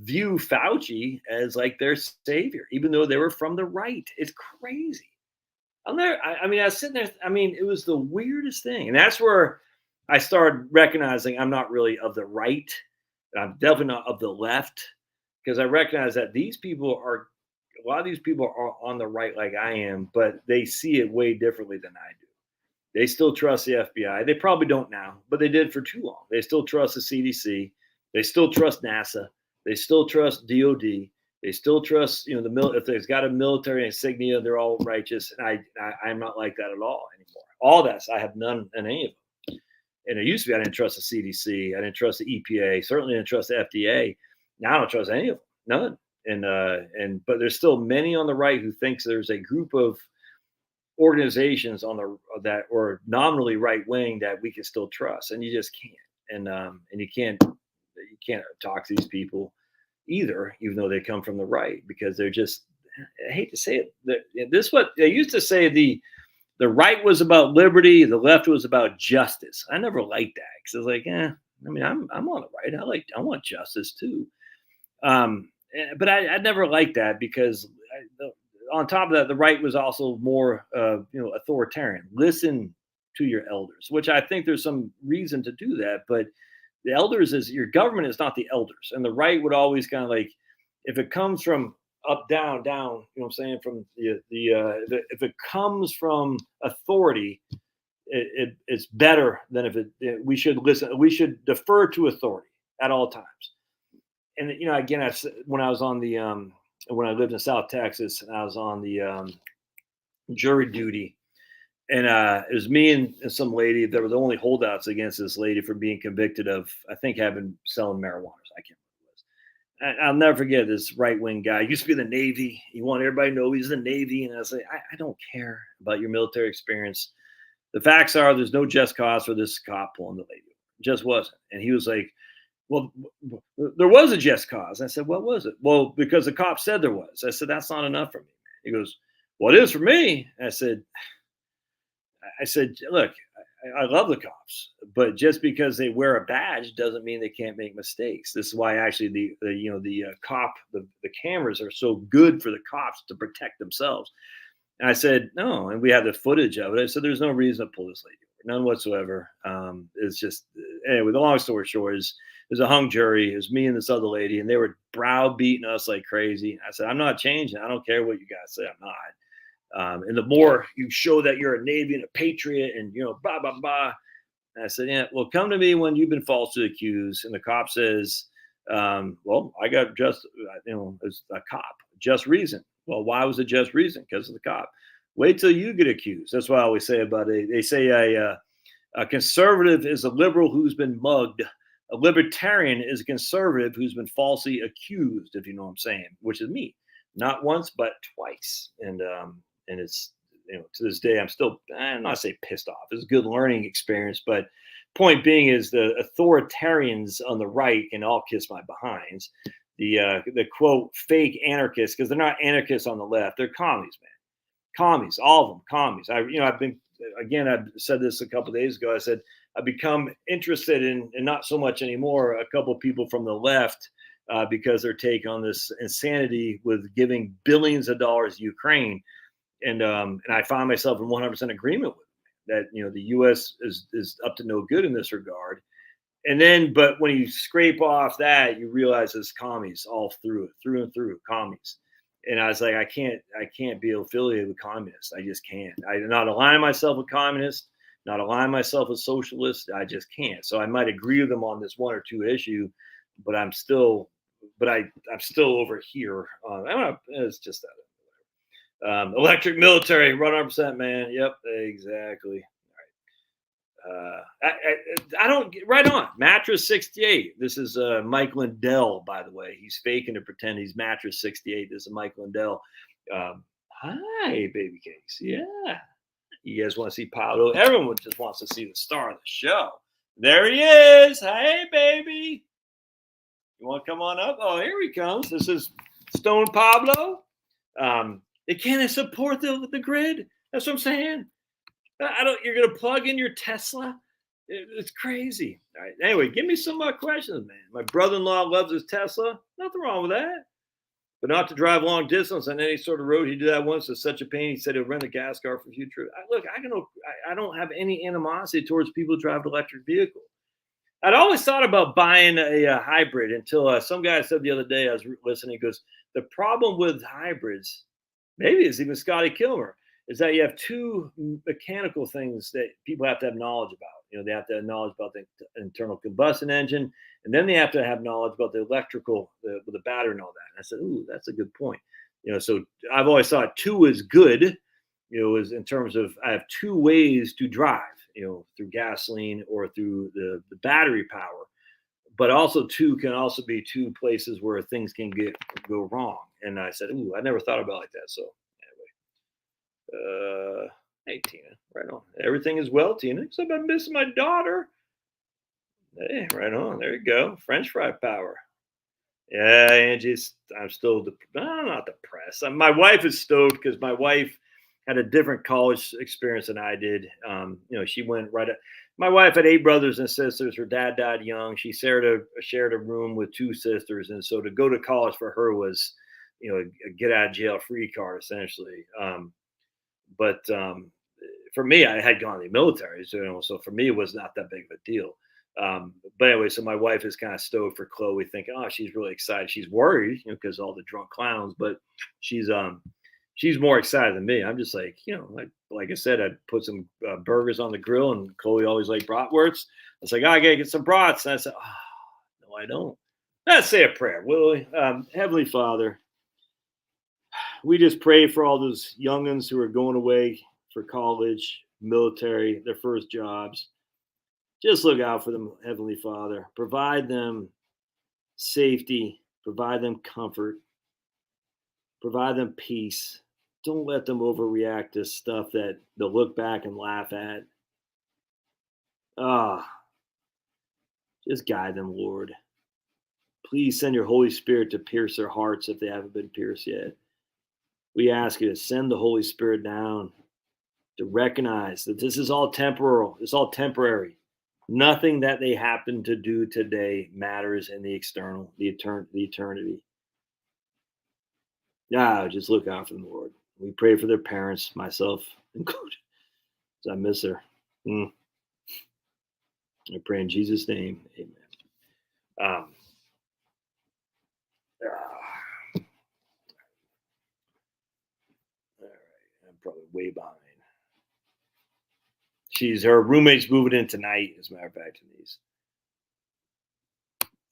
view Fauci as like their savior, even though they were from the right. It's crazy. I was sitting there. It was the weirdest thing. And that's where I started recognizing I'm not really of the right. I'm definitely not of the left, because I recognize that a lot of these people are on the right like I am, but they see it way differently than I do. They still trust the FBI. They probably don't now, but they did for too long. They still trust the CDC. They still trust NASA. They still trust DOD. They still trust, if there's got a military insignia, they're all righteous. And I'm not like that at all anymore. All that, I have none in any of them. And it used to be I didn't trust the CDC. I didn't trust the EPA. Certainly didn't trust the FDA. Now I don't trust any of them. None. But there's still many on the right who thinks there's a group of organizations that are nominally right wing that we can still trust, and you just can't. And you can't talk to these people either, even though they come from the right, because they're just, I hate to say it, this what they used to say, the right was about liberty, the left was about justice. I never liked that, because I was like, I'm on the right. I want justice too. But I never liked that, because on top of that, the right was also more authoritarian. Listen to your elders, which I think there's some reason to do that, but the elders is your government is not the elders. And the right would always kind of like, if it comes from up, down, down, from if it comes from authority, it's better than if we should listen. We should defer to authority at all times. And, again, when I was on when I lived in South Texas, and I was on the jury duty, and it was me and some lady that were the only holdouts against this lady for being convicted of, I think, selling marijuana. I can't remember what it was. I'll never forget this right-wing guy. He used to be in the Navy. He wanted everybody to know he's in the Navy. And I was like, I don't care about your military experience. The facts are there's no just cause for this cop pulling the lady. It just wasn't. And he was like, well, there was a just cause. I said, what was it? Well, because the cop said there was. I said, that's not enough for me, man. He goes, well, it is for me. I said, look, I love the cops, but just because they wear a badge doesn't mean they can't make mistakes. This is why actually the cameras are so good for the cops to protect themselves. And I said, no, and we have the footage of it. I said, there's no reason to pull this lady over, none whatsoever. It's just, anyway, the long story short is, there's a hung jury. It was me and this other lady, and they were browbeating us like crazy. I said, I'm not changing. I don't care what you guys say. I'm not. And the more you show that you're a Navy and a patriot and, blah, blah, blah. And I said, yeah, well, come to me when you've been falsely accused. And the cop says, well, I got just, as a cop, just reason. Well, why was it just reason? Because of the cop. Wait till you get accused. That's what I always say about it. They say a conservative is a liberal who's been mugged. A libertarian is a conservative who's been falsely accused, if you know what I'm saying, which is me. Not once, but twice. And it's, to this day, I'm not say pissed off. It's a good learning experience. But point being is the authoritarians on the right can all kiss my behinds. The quote, fake anarchists, because they're not anarchists on the left. They're commies, man. Commies, all of them, commies. I've said this a couple of days ago. I said, I've become interested in, and not so much anymore, a couple of people from the left because their take on this insanity with giving billions of dollars to Ukraine. And I find myself in 100% agreement with them, that, the U.S. is up to no good in this regard. And then, but when you scrape off that, you realize it's commies all through and through, commies. And I was like, I can't be affiliated with communists. I just can't. I do not align myself with communists, not align myself with socialists. I just can't. So I might agree with them on this one or two issue, but I'm still over here. It's just that. Electric military, 100%, man. Yep, exactly. I don't right on mattress 68. This is Mike Lindell, by the way. He's faking to pretend he's mattress 68. This is Mike Lindell. Hi, baby cakes. Yeah, you guys want to see Paolo? Everyone just wants to see the star of the show. There he is. Hey, baby. You want to come on up? Oh, here he comes. This is Stone Pablo. They can't support the grid. That's what I'm saying. You're going to plug in your Tesla? It's crazy. All right. Anyway, give me some more questions, man. My brother-in-law loves his Tesla. Nothing wrong with that. But not to drive long distance on any sort of road. He did that once. It's such a pain. He said he'll rent a gas car for future. I don't have any animosity towards people who drive an electric vehicle. I'd always thought about buying a hybrid until some guy said the other day, I was listening, he goes, the problem with hybrids, maybe it's even Scotty Kilmer, is that you have two mechanical things that people have to have knowledge about. They have to have knowledge about the internal combustion engine, and then they have to have knowledge about the electrical, the battery and all that. And I said, ooh, that's a good point. So I've always thought two is good, is in terms of I have two ways to drive, through gasoline or through the battery power. But also two can also be two places where things can go wrong. And I said, ooh, I never thought about it like that. So anyway, hey Tina, right on. Everything is well, Tina, except I'm missing my daughter. Hey, right on. There you go. French fry power. Yeah, Angie, I'm still not depressed. My wife is stoked because my wife had a different college experience than I did. She went right at. My wife had 8 brothers and sisters. Her dad died young. She shared a room with 2 sisters, and so to go to college for her was, a get out of jail free card essentially. But for me, I had gone to the military, so for me it was not that big of a deal. But anyway, so my wife is kind of stoked for Chloe, thinking, oh, she's really excited. She's worried, because all the drunk clowns, but she's more excited than me. I'm just like, like I said, I'd put some burgers on the grill, and Chloe always liked bratwursts. I was like, oh, I gotta get some brats, and I said, oh, no, I don't. Let's say a prayer, will we? Heavenly Father, we just pray for all those youngins who are going away for college, military, their first jobs. Just look out for them, Heavenly Father. Provide them safety, provide them comfort, provide them peace. Don't let them overreact to stuff that they'll look back and laugh at. Just guide them, Lord. Please send your Holy Spirit to pierce their hearts if they haven't been pierced yet. We ask you to send the Holy Spirit down to recognize that this is all temporal. It's all temporary. Nothing that they happen to do today matters in the external, the eternity. Just look out for them, Lord. We pray for their parents, myself included, because I miss her. I pray in Jesus' name, amen. All right, I'm probably way behind. Her roommate's moving in tonight, as a matter of fact, Denise.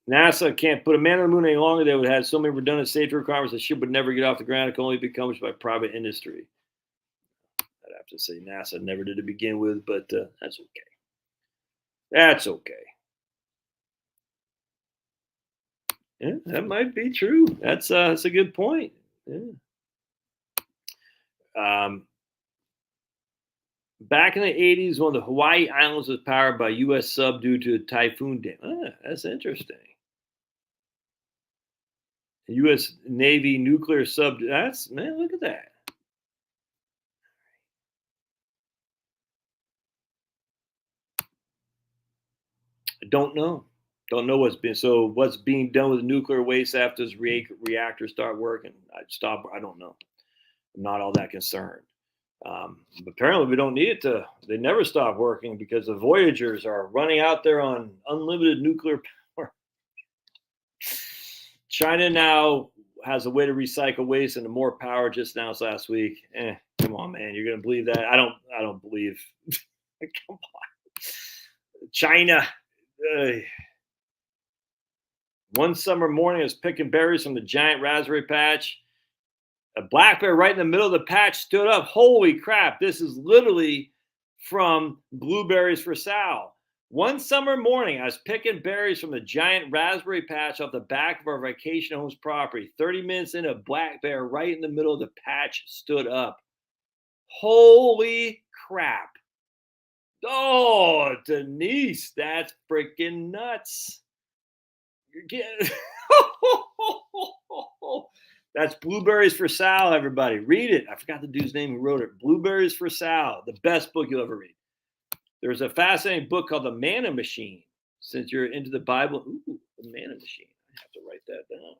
NASA can't put a man on the moon any longer. They would have so many redundant safety requirements the ship would never get off the ground. It can only be accomplished by private industry. I'd have to say NASA never did to begin with, but that's okay. That's okay. Yeah, that might be true. That's a good point. Yeah. Back in the 80s, one of the Hawaii Islands was powered by U.S. sub due to a typhoon damage. That's interesting. U.S. Navy nuclear sub. Look at that. I don't know. Don't know what's being done with nuclear waste after this reactor start working. I don't know. I'm not all that concerned. Apparently we don't need it they never stop working because the Voyagers are running out there on unlimited nuclear power. China now has a way to recycle waste and more power just announced last week. Come on, man. You're going to believe that? I don't believe. Come on. China. One summer morning, I was picking berries from the giant raspberry patch. A black bear right in the middle of the patch stood up. Holy crap. This is literally from Blueberries for Sal. One summer morning, I was picking berries from the giant raspberry patch off the back of our vacation home's property. 30 minutes in, a black bear right in the middle of the patch stood up. Holy crap. Oh, Denise, that's freaking nuts. That's Blueberries for Sal, everybody. Read it. I forgot the dude's name who wrote it. Blueberries for Sal, the best book you'll ever read. There's a fascinating book called The Manna Machine. Since you're into the Bible, The Manna Machine. I have to write that down.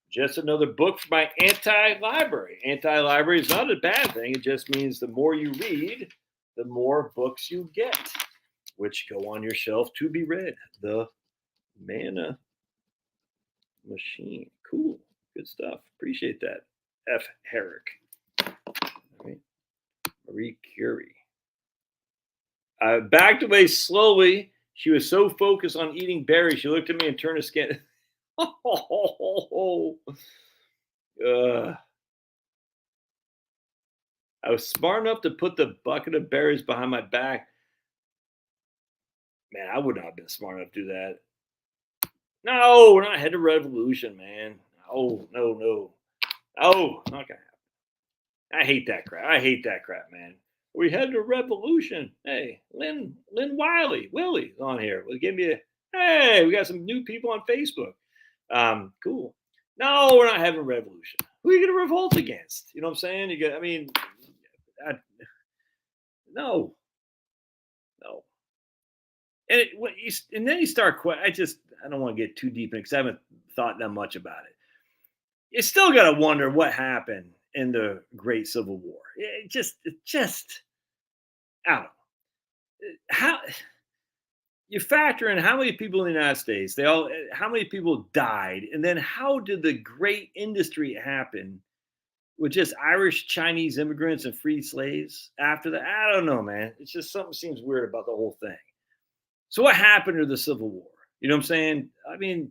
Just another book for my anti-library. Anti-library is not a bad thing. It just means the more you read, the more books you get, which go on your shelf to be read. The Manna Machine. Cool. Good stuff. Appreciate that. F. Herrick. All right. Marie Curie. Backed away slowly. She was so focused on eating berries, she looked at me and turned her skin. I was smart enough to put the bucket of berries behind my back. Man, I would not have been smart enough to do that. No, we're not headed to revolution, man. Oh, no, no. Oh, not gonna happen. I hate that crap. I hate that crap, man. We headed to revolution. Hey, Lynn Willie's on here. Well, give me a hey, we got some new people on Facebook. Cool. No, we're not having a revolution. Who are you gonna revolt against? You know what I'm saying? I, no, no. And then you start. I don't want to get too deep in because I haven't thought that much about it. You still got to wonder what happened in the Great Civil War. It just, I don't know. How you factor in how many people in the United States, how many people died, and then how did the great industry happen with just Irish, Chinese immigrants and freed slaves after that? I don't know, man. It's just something seems weird about the whole thing. So what happened to the Civil War? You know what I'm saying? I mean,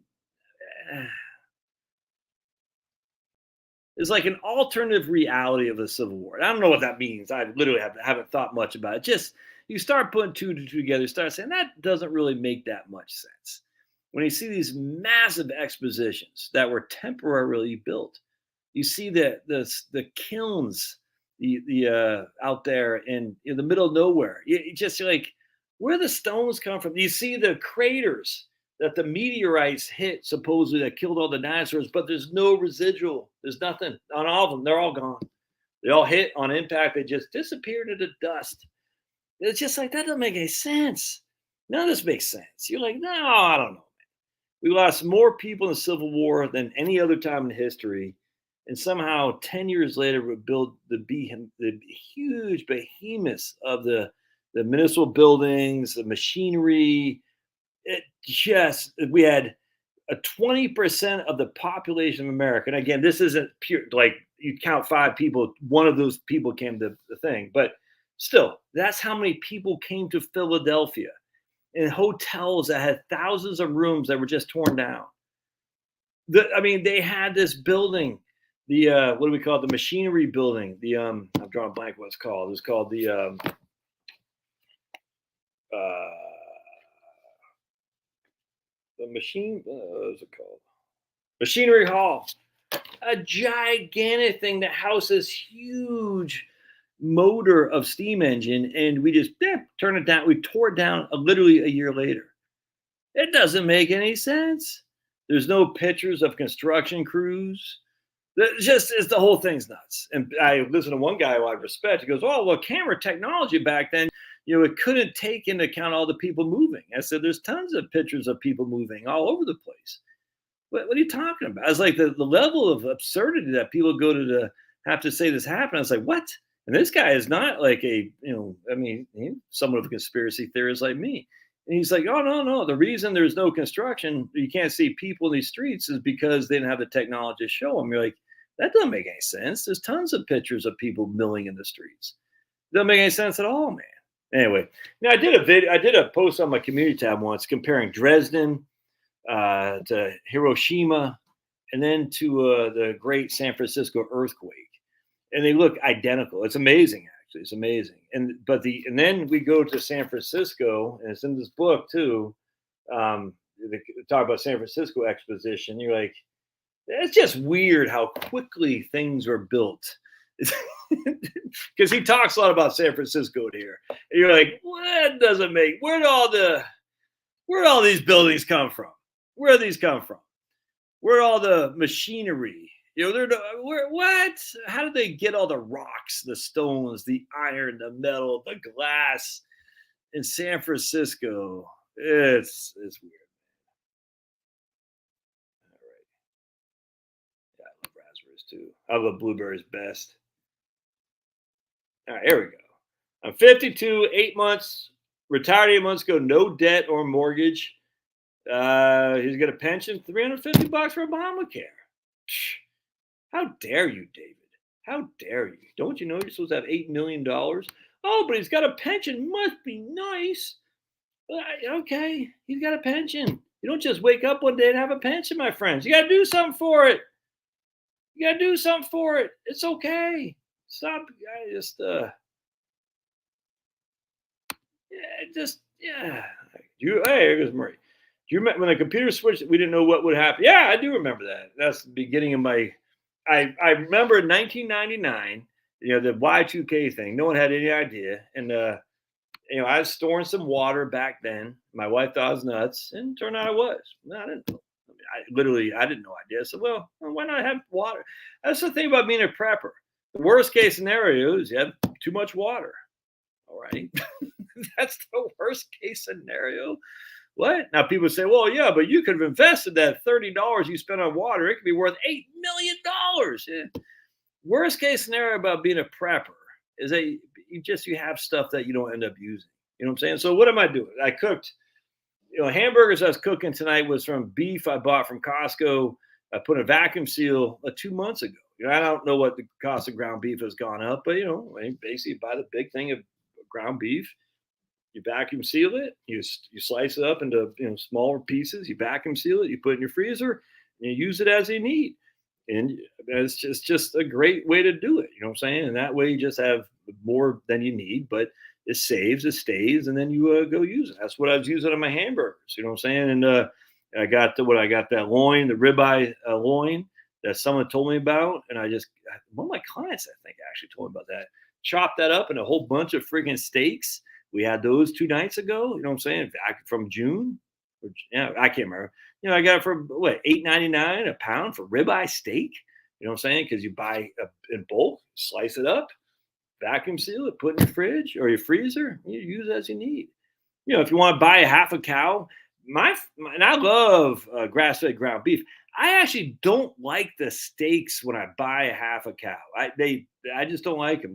it's like an alternative reality of the Civil War. I don't know what that means. I literally haven't thought much about it. Just you start putting two to two together, start saying that doesn't really make that much sense. When you see these massive expositions that were temporarily built, you see the kilns, the out there in the middle of nowhere. You just like where the stones come from. You see the craters that the meteorites hit, supposedly that killed all the dinosaurs, but there's no residual. There's nothing on all of them. They're all gone. They all hit on impact. They just disappeared into dust. It's just like that doesn't make any sense. None of this makes sense. You're like, no, I don't know. We lost more people in the Civil War than any other time in history. And somehow 10 years later, we build the huge behemoths of the municipal buildings, the machinery. We had a 20% of the population of America. And again, this isn't pure, like you count 5 people, one of those people came to the thing. But still, that's how many people came to Philadelphia in hotels that had thousands of rooms that were just torn down. They had this building, what do we call it? The machinery building. I'm drawing a blank what it's called. It was called the machine, what is it called? Machinery Hall. A gigantic thing that houses huge motor of steam engine, and we just turned it down. We tore it down literally a year later. It doesn't make any sense. There's no pictures of construction crews. The whole thing's nuts. And I listen to one guy who I respect. He goes, "Oh, well, camera technology back then, it couldn't take into account all the people moving." I said, "There's tons of pictures of people moving all over the place. What are you talking about?" It's like the level of absurdity that people go to have to say this happened. I was like, what? And this guy is not like he's somewhat of a conspiracy theorist like me. And he's like, "Oh, no. The reason there's no construction, you can't see people in these streets is because they didn't have the technology to show them." You're like, that doesn't make any sense. There's tons of pictures of people milling in the streets. It doesn't make any sense at all, man. Anyway, I did a post on my community tab once comparing Dresden to Hiroshima and then to the great San Francisco earthquake. And they look identical. It's amazing, actually. It's amazing. And then we go to San Francisco, and it's in this book too. They talk about San Francisco Exposition. You're like, it's just weird how quickly things are built. Because he talks a lot about San Francisco here. And you're like, what doesn't make, where'd all these buildings come from? Where do these come from? Where all the machinery? What? How did they get all the rocks, the stones, the iron, the metal, the glass in San Francisco? It's weird. All right. Yeah, I love raspberries too. I love blueberries best. All right, here we go. I'm 52, 8 months, retired 8 months ago, no debt or mortgage. He's got a pension, $350 for Obamacare. How dare you, David? How dare you? Don't you know you're supposed to have $8 million? Oh, but he's got a pension. Must be nice. Okay, he's got a pension. You don't just wake up one day and have a pension, my friends. You got to do something for it. You got to do something for it. It's okay. Stop. I just, yeah. Hey, here goes Murray. Do you remember when the computer switched? We didn't know what would happen. Yeah, I do remember that. That's the beginning of my. I remember in 1999, the Y2K thing. No one had any idea, and I was storing some water back then. My wife thought I was nuts, and it turned out I was. No, I didn't know. I didn't know idea. So, well, why not have water? That's the thing about being a prepper. The worst case scenario is you have too much water. All right. That's the worst case scenario. What? Now people say, well, yeah, but you could have invested that $30 you spent on water. It could be worth $8 million. Yeah. Worst case scenario about being a prepper is that you have stuff that you don't end up using. You know what I'm saying? So what am I doing? I cooked, hamburgers I was cooking tonight was from beef I bought from Costco. I put a vacuum seal 2 months ago. I don't know what the cost of ground beef has gone up, but basically buy the big thing of ground beef. You vacuum seal it. You slice it up into smaller pieces. You vacuum seal it. You put it in your freezer. And you use it as you need. And it's just a great way to do it. You know what I'm saying? And that way you just have more than you need, but it saves, it stays, and then you go use it. That's what I was using on my hamburgers. You know what I'm saying? And I got that loin, the ribeye loin that someone told me about, and one of my clients I think actually told me about that. Chopped that up in a whole bunch of freaking steaks. We had those 2 nights ago. You know what I'm saying? Back from June. I can't remember. I got it for $8.99 a pound for ribeye steak. You know what I'm saying? Because you buy in bulk, slice it up, vacuum seal it, put it in your fridge or your freezer. You use it as you need. If you want to buy a half a cow, and I love grass-fed ground beef. I actually don't like the steaks when I buy a half a cow. I just don't like them.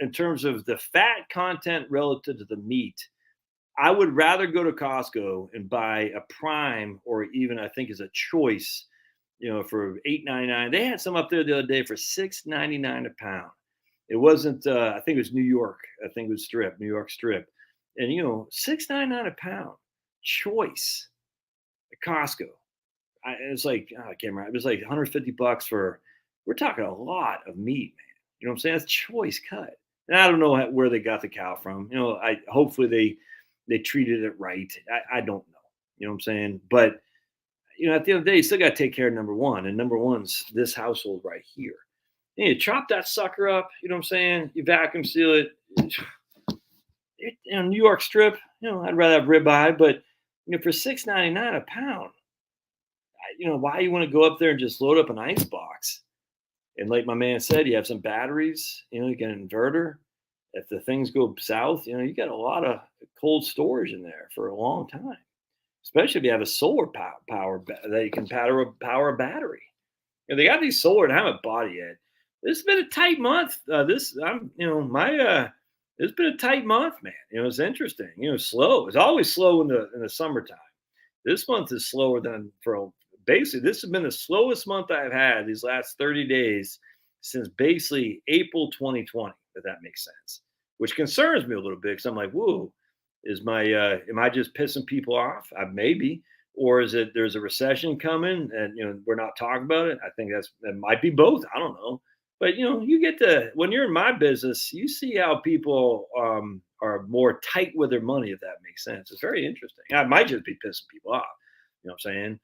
In terms of the fat content relative to the meat, I would rather go to Costco and buy a prime or even I think is a choice, for $8.99. They had some up there the other day for $6.99 a pound. It wasn't. I think it was New York. I think it was New York strip, and $6.99 a pound choice at Costco. It's like I can't remember. It was like $150 for. We're talking a lot of meat, man. You know what I'm saying? That's choice cut. And I don't know where they got the cow from. Hopefully they treated it right. I don't know. You know what I'm saying? But at the end of the day, you still got to take care of number one. And number one's this household right here. And you chop that sucker up, you know what I'm saying? You vacuum seal it. New York strip, I'd rather have ribeye, but for $6.99 a pound, why you want to go up there and just load up an ice box? And like my man said, you have some batteries, you get an inverter. If the things go south, you got a lot of cold storage in there for a long time, especially if you have a solar power that you can power a battery. They got these solar, and I haven't bought it yet. This has been a tight month. It's been a tight month, man. It's interesting. Slow. It's always slow in the summertime. This month is slower than basically. This has been the slowest month I've had these last 30 days since basically April 2020. If that makes sense, which concerns me a little bit because I'm like, whoa, am I just pissing people off? Maybe. Or is it there's a recession coming and we're not talking about it? I think that might be both. I don't know. But you get when you're in my business, you see how people are more tight with their money, if that makes sense. It's very interesting. I might just be pissing people off. You know what I'm saying?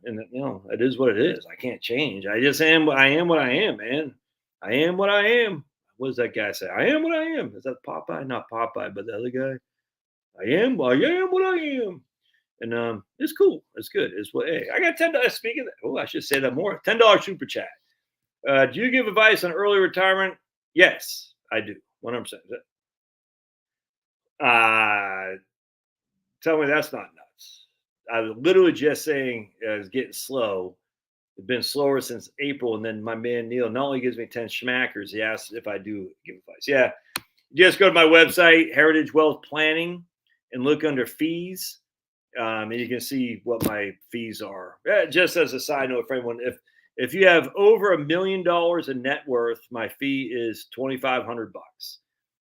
And it is what it is. I can't change. I just am. I am what I am, man. I am what I am. What does that guy say? I am what I am. Is that Popeye? Not Popeye, but the other guy. I am what I am. And it's cool. It's good. It's what. Hey, I got $10. Speaking of that, I should say that more. $10 super chat. Do you give advice on early retirement? Yes, I do. 100%. Tell me that's not nuts. I was literally just saying it's getting slow. It's been slower since April. And then my man Neil not only gives me 10 schmackers, he asks if I do give advice. Yeah. Just go to my website, Heritage Wealth Planning, and look under fees. And you can see what my fees are. Just as a side note for everyone, If you have over $1 million in net worth, my fee is $2,500.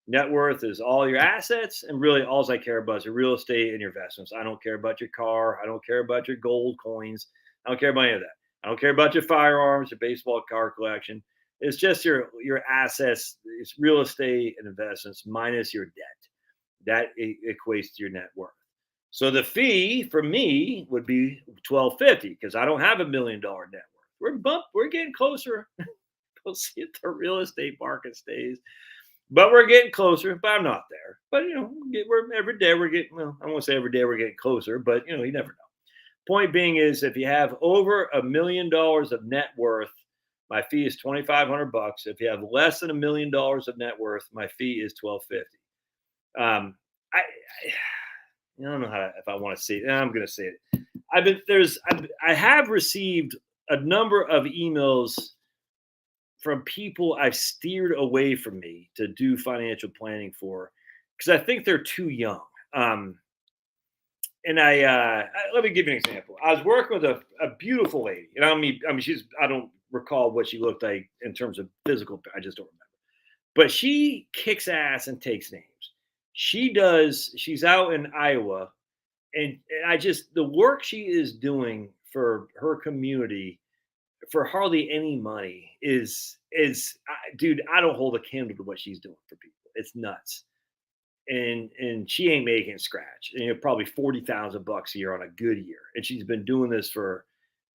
Net worth is all your assets, and really all I care about is your real estate and your investments. I don't care about your car. I don't care about your gold coins. I don't care about any of that. I don't care about your firearms, your baseball card collection. It's just your assets. It's real estate and investments minus your debt. That equates to your net worth. So the fee for me would be $1,250 because I don't have $1 million net worth. We're getting closer. We'll see if the real estate market stays. But we're getting closer, but I'm not there. But, we're every day we're getting, well, I won't say every day we're getting closer, but, you never know. Point being is if you have over $1 million of net worth, my fee is $2,500. If you have less than $1 million of net worth, my fee is $1,250. I don't know if I want to say it. I'm going to say it. I have received a number of emails from people I've steered away from me to do financial planning for, because I think they're too young. And let me give you an example. I was working with a beautiful lady, and I mean, I don't recall what she looked like in terms of physical. I just don't remember. But she kicks ass and takes names. She's out in Iowa, and the work she is doing for her community for hardly any money is dude, I don't hold a candle to what she's doing for people. It's nuts. And she ain't making scratch. Probably $40,000 a year on a good year. And she's been doing this for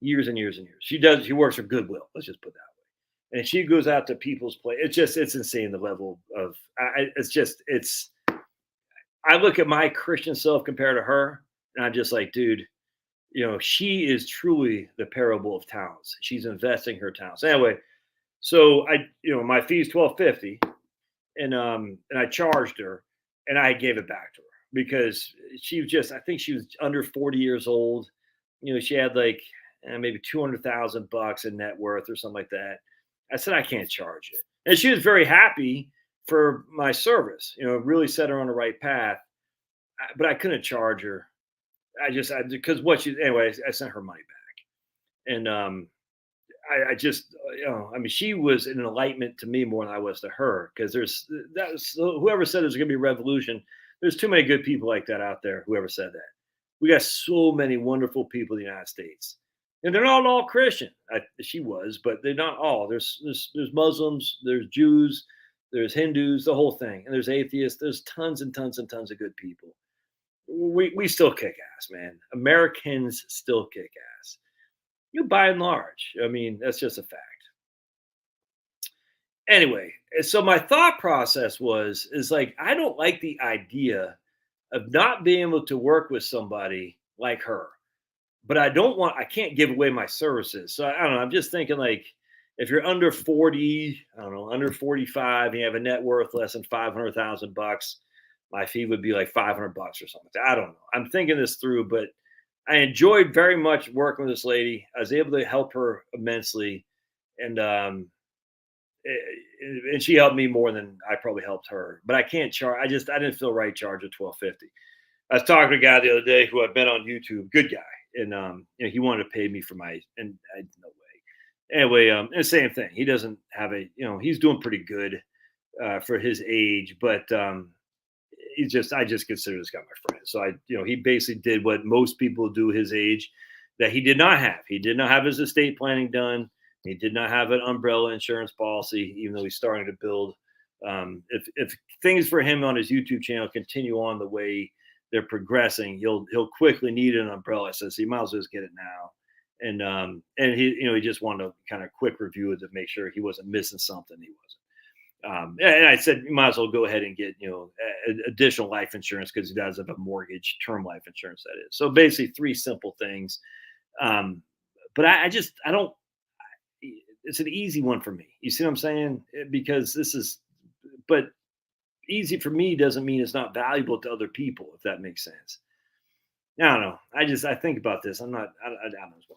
years and years and years. She works for Goodwill. Let's just put it that way. And she goes out to people's place. It's insane the level of I look at my Christian self compared to her, and I'm just like, dude, she is truly the parable of talents. She's investing her talents. Anyway, so my fee is $1,250, and I charged her, and I gave it back to her because I think she was under 40 years old. She had like maybe $200,000 in net worth or something like that. I said, I can't charge it. And she was very happy for my service, really set her on the right path, but I couldn't charge her. Because anyway, I sent her money back. And, she was an enlightenment to me more than I was to her, because whoever said there's going to be a revolution, there's too many good people like that out there. Whoever said that, we got so many wonderful people in the United States, and they're not all Christian. She was, but they're not all. There's Muslims, there's Jews, there's Hindus, the whole thing, and there's atheists. There's tons and tons and tons of good people. We still kick ass, man. Americans still kick ass. By and large. I mean, that's just a fact. Anyway, so my thought process is like, I don't like the idea of not being able to work with somebody like her, but I can't give away my services. So I don't know. I'm just thinking, like, if you're under 40, I don't know, under 45, and you have a net worth less than $500,000, my fee would be like $500 or something. I don't know. I'm thinking this through, but I enjoyed very much working with this lady. I was able to help her immensely, and she helped me more than I probably helped her. But I can't charge. I didn't feel right charging $1,250. I was talking to a guy the other day who I've been on YouTube, good guy, and he wanted to pay me for and I no way. Anyway, and same thing. He doesn't have he's doing pretty good for his age, but I just consider this guy my friend. So he basically did what most people do his age that he did not have. He did not have his estate planning done. He did not have an umbrella insurance policy, even though he's starting to build. If things for him on his YouTube channel continue on the way they're progressing, he'll quickly need an umbrella. So he might as well just get it now. And he just wanted a kind of quick review to make sure he wasn't missing something. He wasn't. And I said, you might as well go ahead and get, additional life insurance, because he does have a mortgage, term life insurance, that is. So basically 3 simple things. But I don't, it's an easy one for me. You see what I'm saying? Because but easy for me doesn't mean it's not valuable to other people, if that makes sense. I don't know. I think about this. I don't know what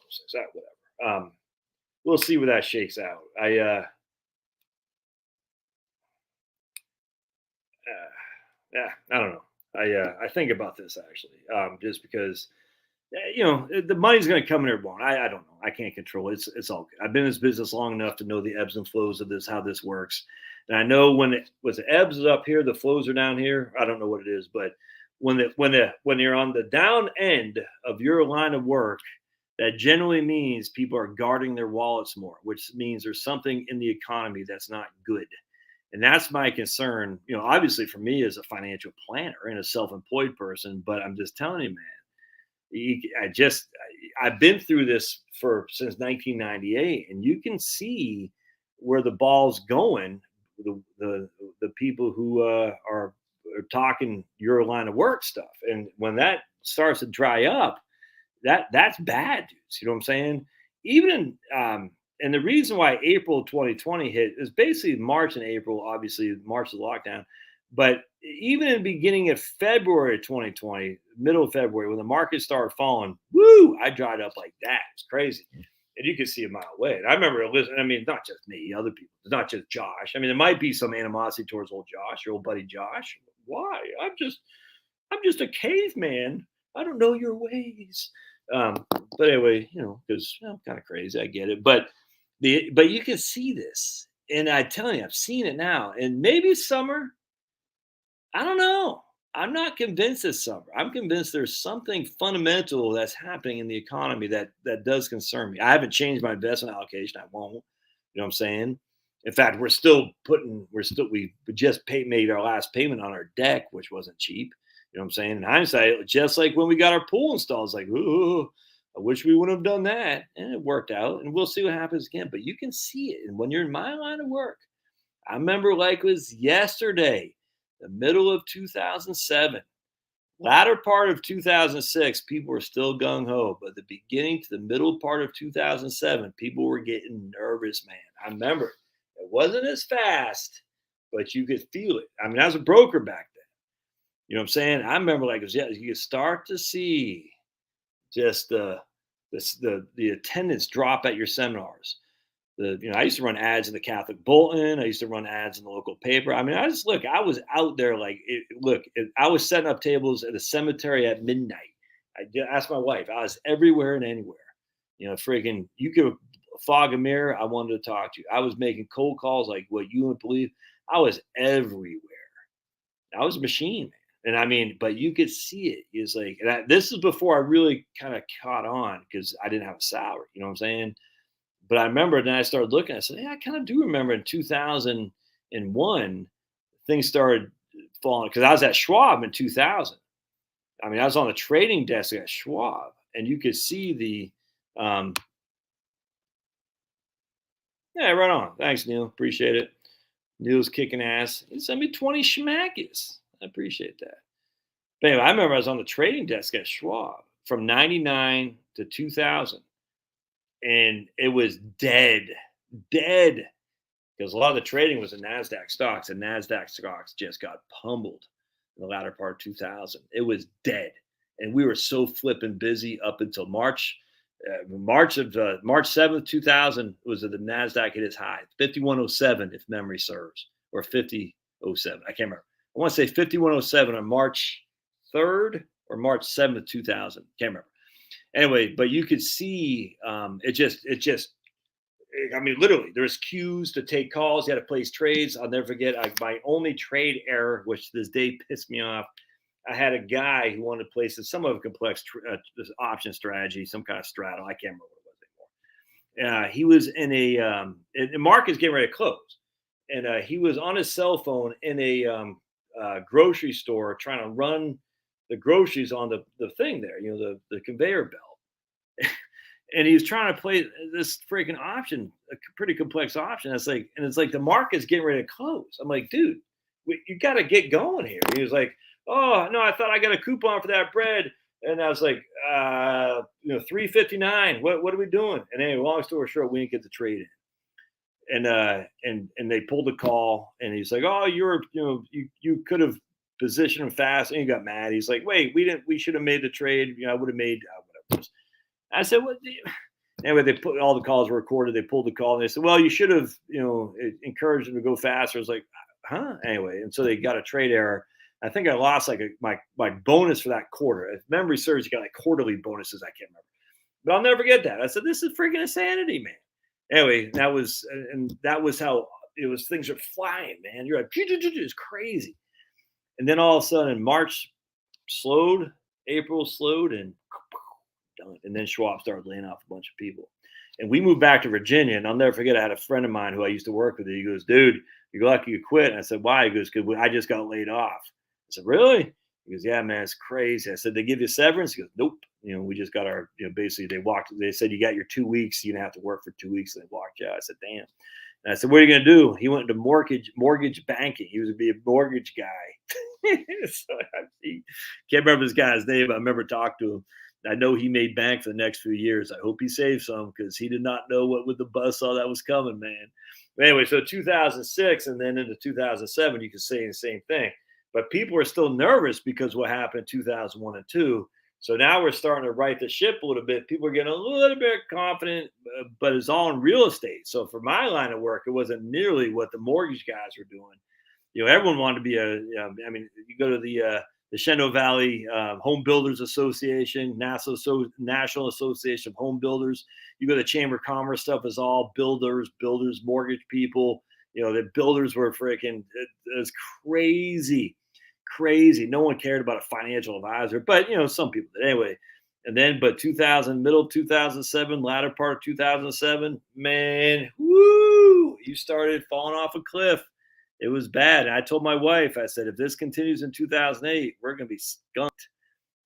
to say. So whatever. We'll see where that shakes out. I don't know. I think about this actually, just because, the money's going to come in or won't. I don't know. I can't control it. It's all good. I've been in this business long enough to know the ebbs and flows of this, how this works. And I know when the ebbs is up here, the flows are down here. I don't know what it is, but when you're on the down end of your line of work, that generally means people are guarding their wallets more, which means there's something in the economy that's not good. And that's my concern, obviously for me as a financial planner and a self-employed person, but I'm just telling you, man, I've been through this since 1998, and you can see where the ball's going. The people who are talking your line of work stuff, and when that starts to dry up, that's bad news. You know what I'm saying? Even and the reason why April 2020 hit is basically March and April. Obviously, March is lockdown, but even in the beginning of February 2020, middle of February, when the market started falling, woo, I dried up like that. It's crazy. And you could see a mile away. And I remember listening. I mean, not just me, other people. It's not just Josh. I mean, there might be some animosity towards old Josh, your old buddy Josh. Why? I'm just a caveman. I don't know your ways. But anyway, because I'm kind of crazy. I get it. But you can see this. And I tell you, I've seen it now. And maybe summer. I don't know. I'm not convinced this summer. I'm convinced there's something fundamental that's happening in the economy that does concern me. I haven't changed my investment allocation. I won't. You know what I'm saying? In fact, we just made our last payment on our deck, which wasn't cheap. You know what I'm saying? In hindsight, just like when we got our pool installed, it's like, ooh, I wish we wouldn't have done that. And it worked out. And we'll see what happens again. But you can see it. And when you're in my line of work, I remember like it was yesterday, the middle of 2007, latter part of 2006, people were still gung-ho. But the beginning to the middle part of 2007, people were getting nervous, man. I remember it wasn't as fast, but you could feel it. I mean, I was a broker back then. You know what I'm saying? I remember like, you could start to see just the attendance drop at your seminars. I used to run ads in the Catholic Bulletin. I used to run ads in the local paper. I mean, I was out there I was setting up tables at a cemetery at midnight. I asked my wife. I was everywhere and anywhere. Freaking, you could fog a mirror. I wanted to talk to you. I was making cold calls like what you wouldn't believe. I was everywhere. I was a machine, man. And I mean, but you could see it. It's like, this is before I really kind of caught on because I didn't have a salary. You know what I'm saying? But I remember then I started looking. I said, I kind of do remember in 2001, things started falling because I was at Schwab in 2000. I mean, I was on the trading desk at Schwab, and you could see the, yeah, right on. Thanks, Neil. Appreciate it. Neil's kicking ass. He sent me 20 schmackers. I appreciate that. But anyway, I remember I was on the trading desk at Schwab from 99 to 2000. And it was dead because a lot of the trading was in NASDAQ stocks, and NASDAQ stocks just got pummeled in the latter part of 2000. It was dead. And we were so flipping busy up until March 7th, 2000 was the NASDAQ hit its high, 5107, if memory serves, or 5007. I can't remember. I want to say 5107 on March 3rd or March 7th, 2000. Can't remember. Anyway, but you could see I mean, literally, there's queues to take calls. You had to place trades. I'll never forget my only trade error, which to this day pissed me off. I had a guy who wanted to place some of a complex option strategy, some kind of straddle. I can't remember what it was anymore. He was in the market's getting ready to close. And he was on his cell phone in a grocery store trying to run the groceries on the thing there, the conveyor belt. And he was trying to play this freaking option, a pretty complex option. It's like the market's getting ready to close. I'm like, dude, you got to get going here. He was like, oh no, I thought I got a coupon for that bread. And I was like, $3.59. What are we doing? And anyway, long story short, we didn't get the trade in. And they pulled the call, and he's like, oh, you could have positioned him fast, and he got mad. He's like, wait, we should have made the trade. I would have made whatever it was. I said, what? Anyway, they put all the calls were recorded. They pulled the call, and they said, well, you should have, encouraged him to go faster. I was like, huh? Anyway, and so they got a trade error. I think I lost my bonus for that quarter. If memory serves, you got like quarterly bonuses. I can't remember. But I'll never forget that. I said, this is freaking insanity, man. Anyway, that was how it was. Things are flying, man. You're like, it's crazy. And then all of a sudden, March slowed, April slowed, and done. And then Schwab started laying off a bunch of people. And we moved back to Virginia. And I'll never forget, I had a friend of mine who I used to work with. He goes, dude, you're lucky you quit. And I said, why? He goes, because I just got laid off. I said, really? He goes, yeah, man, it's crazy. I said, they give you severance? He goes, nope. We just got our, basically they said, you got your 2 weeks. You're going to have to work for 2 weeks. And they walked you out. I said, damn. And I said, what are you going to do? He went into mortgage banking. He was going to be a mortgage guy. So can't remember this guy's name, but I remember talking to him. I know he made bank for the next few years. I hope he saved some because he did not know what with the buzzsaw that was coming, man. But anyway, so 2006 and then into 2007, you can say the same thing. But people are still nervous because what happened in 2001 and 2. So now we're starting to right the ship a little bit. People are getting a little bit confident, but it's all in real estate. So for my line of work, it wasn't nearly what the mortgage guys were doing. Everyone wanted to be you go to the Shenandoah Valley Home Builders Association, National Association of Home Builders. You go to the Chamber of Commerce, stuff is all builders, mortgage people. The builders were freaking, it was crazy. No one cared about a financial advisor, but some people did anyway. And then, but middle of 2007, latter part of 2007, man, woo, you started falling off a cliff. It was bad. And I told my wife, I said, if this continues in 2008, we're going to be skunked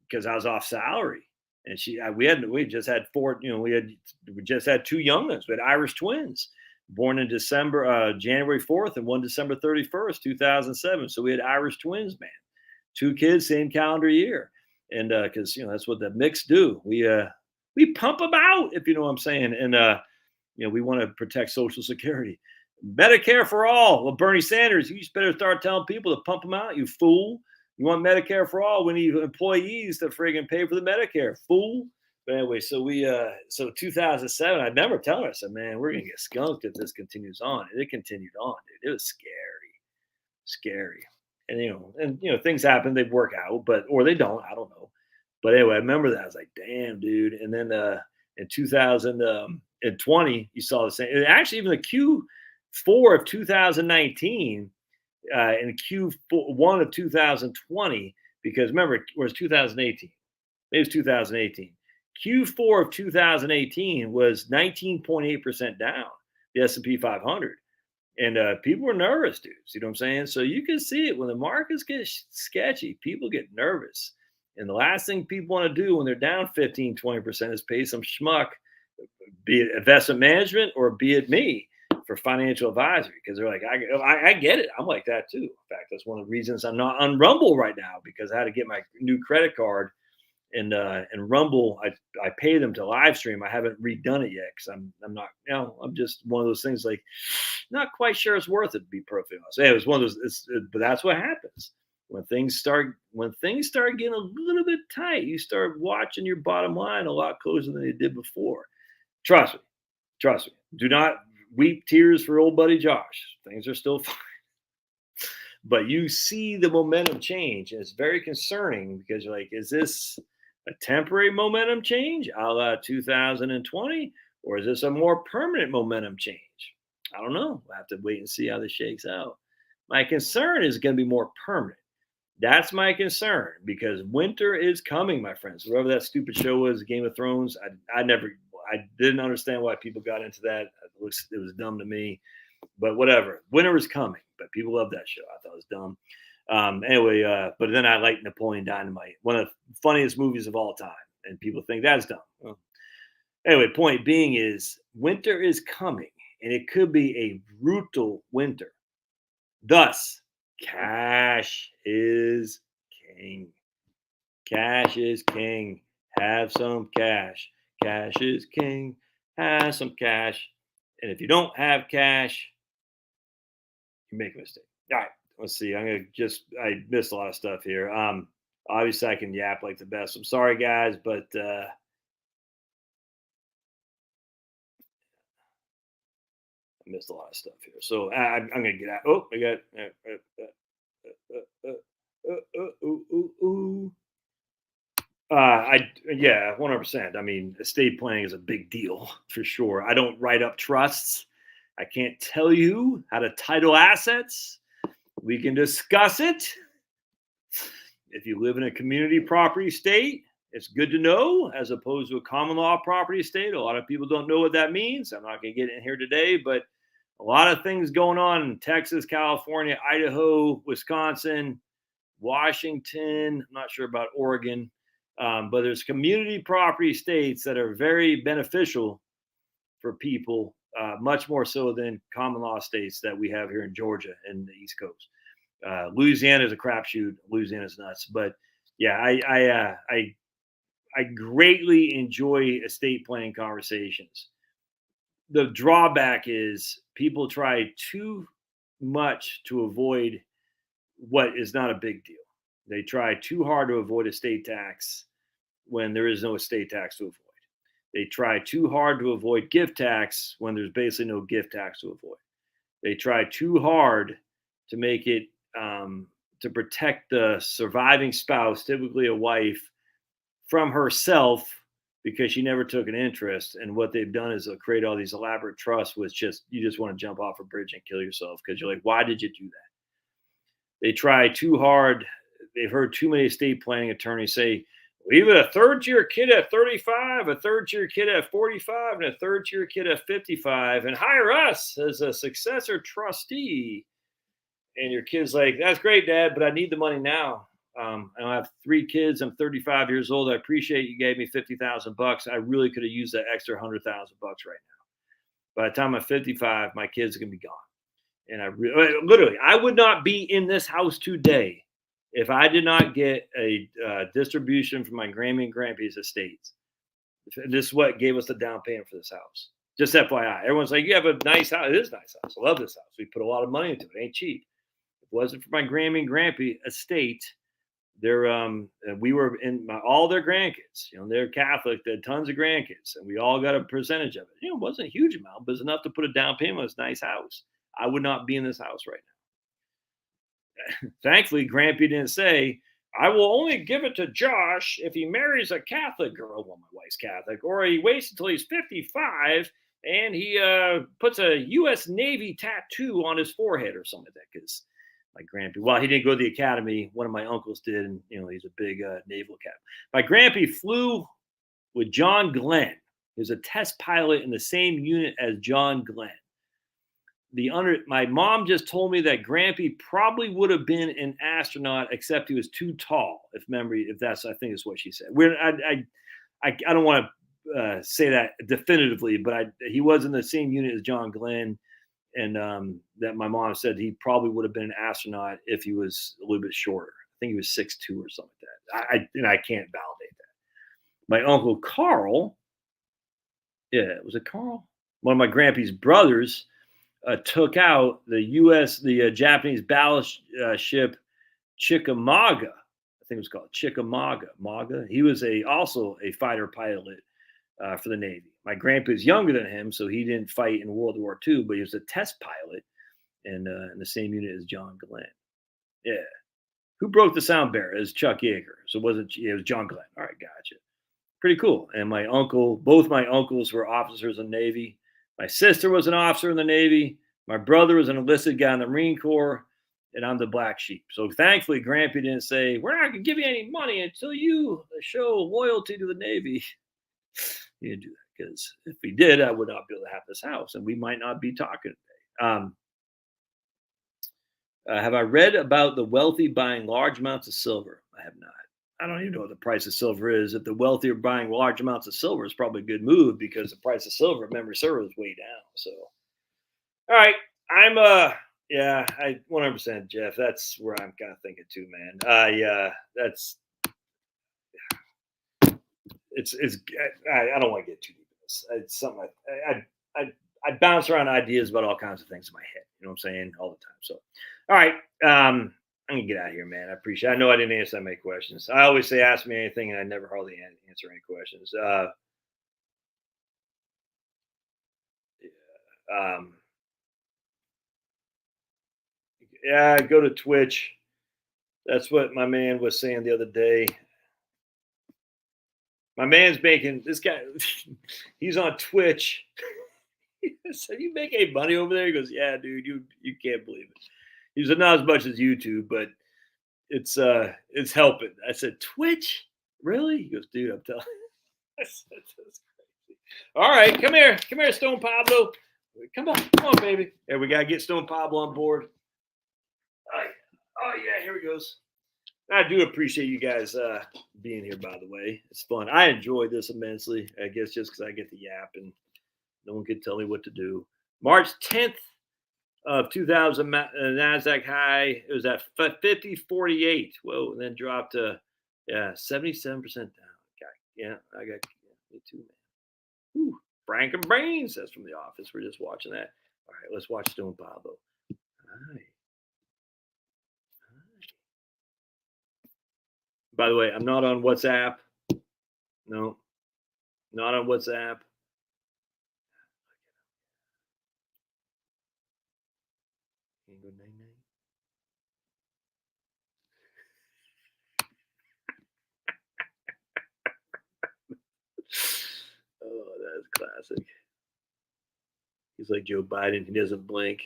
because I was off salary. And we just had we just had 2 young ones. We had Irish twins born in January 4th and one December 31st, 2007. So we had Irish twins, man, 2 kids, same calendar year. And because, that's what the mix do. We pump them out, if you know what I'm saying. And, we want to protect Social Security. Medicare for all. Well, Bernie Sanders, you just better start telling people to pump them out, you fool. You want Medicare for all? We need employees to friggin' pay for the Medicare, fool. But anyway, so 2007, I remember telling her, I said, man, we're going to get skunked if this continues on. And it continued on, dude. It was scary. And, things happen, they work out, or they don't, I don't know. But anyway, I remember that. I was like, damn, dude. And then in 2020, you saw the same. And actually, even the Q4 of 2019 and Q1 of 2020, because remember, it was 2018. It was 2018. Q4 of 2018 was 19.8% down, the S&P 500. And people were nervous, dudes. You know what I'm saying? So you can see it when the markets get sketchy, people get nervous. And the last thing people want to do when they're down 15, 20% is pay some schmuck, be it investment management or be it me, for financial advisory. Because they're like, I get it. I'm like that too. In fact, that's one of the reasons I'm not on Rumble right now, because I had to get my new credit card. And Rumble, I pay them to live stream. I haven't redone it yet because I'm not, I'm just one of those things, like, not quite sure it's worth it, to be perfectly honest. It was one of those, but that's what happens when things start getting a little bit tight. You start watching your bottom line a lot closer than you did before. Trust me. Do not weep tears for old buddy Josh. Things are still fine. But you see the momentum change, and it's very concerning because you're like, is this a temporary momentum change a la 2020, or is this a more permanent momentum change? I don't know. We'll have to wait and see how this shakes out. My concern is going to be more permanent. That's my concern, because winter is coming, my friends. Whatever that stupid show was, Game of Thrones, I didn't understand why people got into that. It was dumb to me, but whatever. Winter is coming, but people love that show. I thought it was dumb. Anyway, but then I like Napoleon Dynamite, one of the funniest movies of all time, and people think that's dumb. Well, anyway, point being is winter is coming, and it could be a brutal winter. Thus, cash is king. Cash is king. Have some cash. Cash is king. Have some cash. And if you don't have cash, you make a mistake. All right. Let's see. I missed a lot of stuff here. Obviously I can yap like the best. I'm sorry, guys, but I missed a lot of stuff here. So I'm gonna get out. Oh, I got. Yeah, 100%. I mean, estate planning is a big deal for sure. I don't write up trusts. I can't tell you how to title assets. We can discuss it. If you live in a community property state, it's good to know as opposed to a common law property state. A lot of people don't know what that means. I'm not going to get in here today, but a lot of things going on in Texas, California, Idaho, Wisconsin, Washington. I'm not sure about Oregon, but there's community property states that are very beneficial for people, much more so than common law states that we have here in Georgia and the East Coast. Louisiana is a crapshoot. Louisiana's nuts, but yeah, I greatly enjoy estate planning conversations. The drawback is people try too much to avoid what is not a big deal. They try too hard to avoid estate tax when there is no estate tax to avoid. They try too hard to avoid gift tax when there's basically no gift tax to avoid. They try too hard to make it to protect the surviving spouse, typically a wife, from herself because she never took an interest. And what they've done is they'll create all these elaborate trusts with you just want to jump off a bridge and kill yourself because you're like, why did you do that? They try too hard. They've heard too many estate planning attorneys say, leave it a third-year kid at 35, a third-year kid at 45, and a third-year kid at 55, and hire us as a successor trustee. And your kid's like, that's great, Dad, but I need the money now. I have 3 kids. I'm 35 years old. I appreciate you gave me $50,000. I really could have used that extra $100,000 right now. By the time I'm 55, my kids are going to be gone. And literally, I would not be in this house today if I did not get a distribution from my Grammy and Grampy's estates. This is what gave us the down payment for this house. Just FYI. Everyone's like, you have a nice house. It is a nice house. I love this house. We put a lot of money into it. It ain't cheap. If it wasn't for my Grammy and Grampy estate, we were in all their grandkids. They're Catholic. They had tons of grandkids, and we all got a percentage of it. It wasn't a huge amount, but it's enough to put a down payment on this nice house. I would not be in this house right now. Thankfully, Grampy didn't say, I will only give it to Josh if he marries a Catholic girl. Well, my wife's Catholic. Or he waits until he's 55 and he puts a U.S. Navy tattoo on his forehead or something like that. Because my Grampy, well, he didn't go to the academy. One of my uncles did. And, he's a big naval captain. My Grampy flew with John Glenn. He was a test pilot in the same unit as John Glenn. My mom just told me that Grampy probably would have been an astronaut, except he was too tall. I think is what she said. I don't want to say that definitively, but he was in the same unit as John Glenn, and that my mom said he probably would have been an astronaut if he was a little bit shorter. I think he was 6'2" or something like that. I can't validate that. My uncle Carl, was it Carl? One of my Grampy's brothers. Took out the Japanese battleship Chickamauga. I think it was called Chickamauga. He was also a fighter pilot for the Navy. My grandpa is younger than him, so he didn't fight in World War II, but he was a test pilot in the same unit as John Glenn. Yeah. Who broke the sound barrier? It was Chuck Yeager. So it was John Glenn. All right, gotcha. Pretty cool. And both my uncles were officers in the Navy. My sister was an officer in the Navy. My brother was an enlisted guy in the Marine Corps, and I'm the black sheep. So thankfully, Grampy didn't say, we're not going to give you any money until you show loyalty to the Navy. He didn't do that, because if he did, I would not be able to have this house, and we might not be talking today. Have I read about the wealthy buying large amounts of silver? I have not. I don't even know what the price of silver is. If the wealthy are buying large amounts of silver, it's probably a good move because the price of silver, if memory serves, is way down. So, all right, I 100%, Jeff. That's where I'm kind of thinking too, man. I don't want to get too deep in this. It's something I bounce around ideas about all kinds of things in my head. You know what I'm saying? All the time. So, all right. I'm gonna get out of here, man. I appreciate it. I know I didn't answer that many questions. I always say ask me anything, and I never hardly answer any questions. Go to Twitch. That's what my man was saying the other day. My man's making this guy. He's on Twitch. I said, "You make any money over there?" He goes, "Yeah, dude. You can't believe it." He said, "Not as much as YouTube, but it's helping." I said, "Twitch, really?" He goes, "Dude, I'm telling you." I said, "That's crazy." All right, come here, Stone Pablo. Come on, baby. Yeah, we gotta get Stone Pablo on board. All right. Oh yeah, here he goes. I do appreciate you guys being here, by the way. It's fun. I enjoy this immensely. I guess just because I get the yap and no one can tell me what to do. March 10th of 2000, NASDAQ high. It was at 50.48. Whoa, and then dropped to, 77% down. Yeah, I got me too, man. Whew. Frank and Brains, that's from The Office. We're just watching that. All right, let's watch Stone Pablo. All right. By the way, I'm not on WhatsApp. No, not on WhatsApp. Go nine, nine. Oh, that's classic. He's like Joe Biden. He doesn't blink.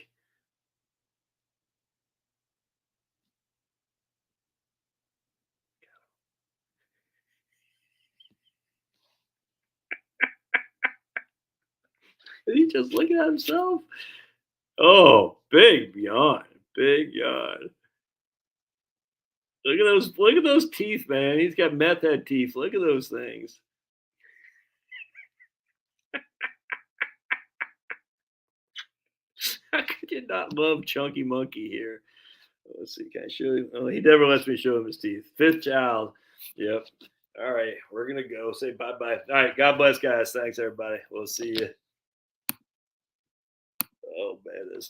Is he just looking at himself? Oh, big yawn. Big yawn. Look at those teeth, man. He's got meth head teeth. Look at those things. How could you not love Chunky Monkey here? Let's see. Can I show him? Oh, he never lets me show him his teeth. Fifth child. Yep. All right. We're going to go. Say bye-bye. All right. God bless, guys. Thanks, everybody. We'll see you. Oh, man. This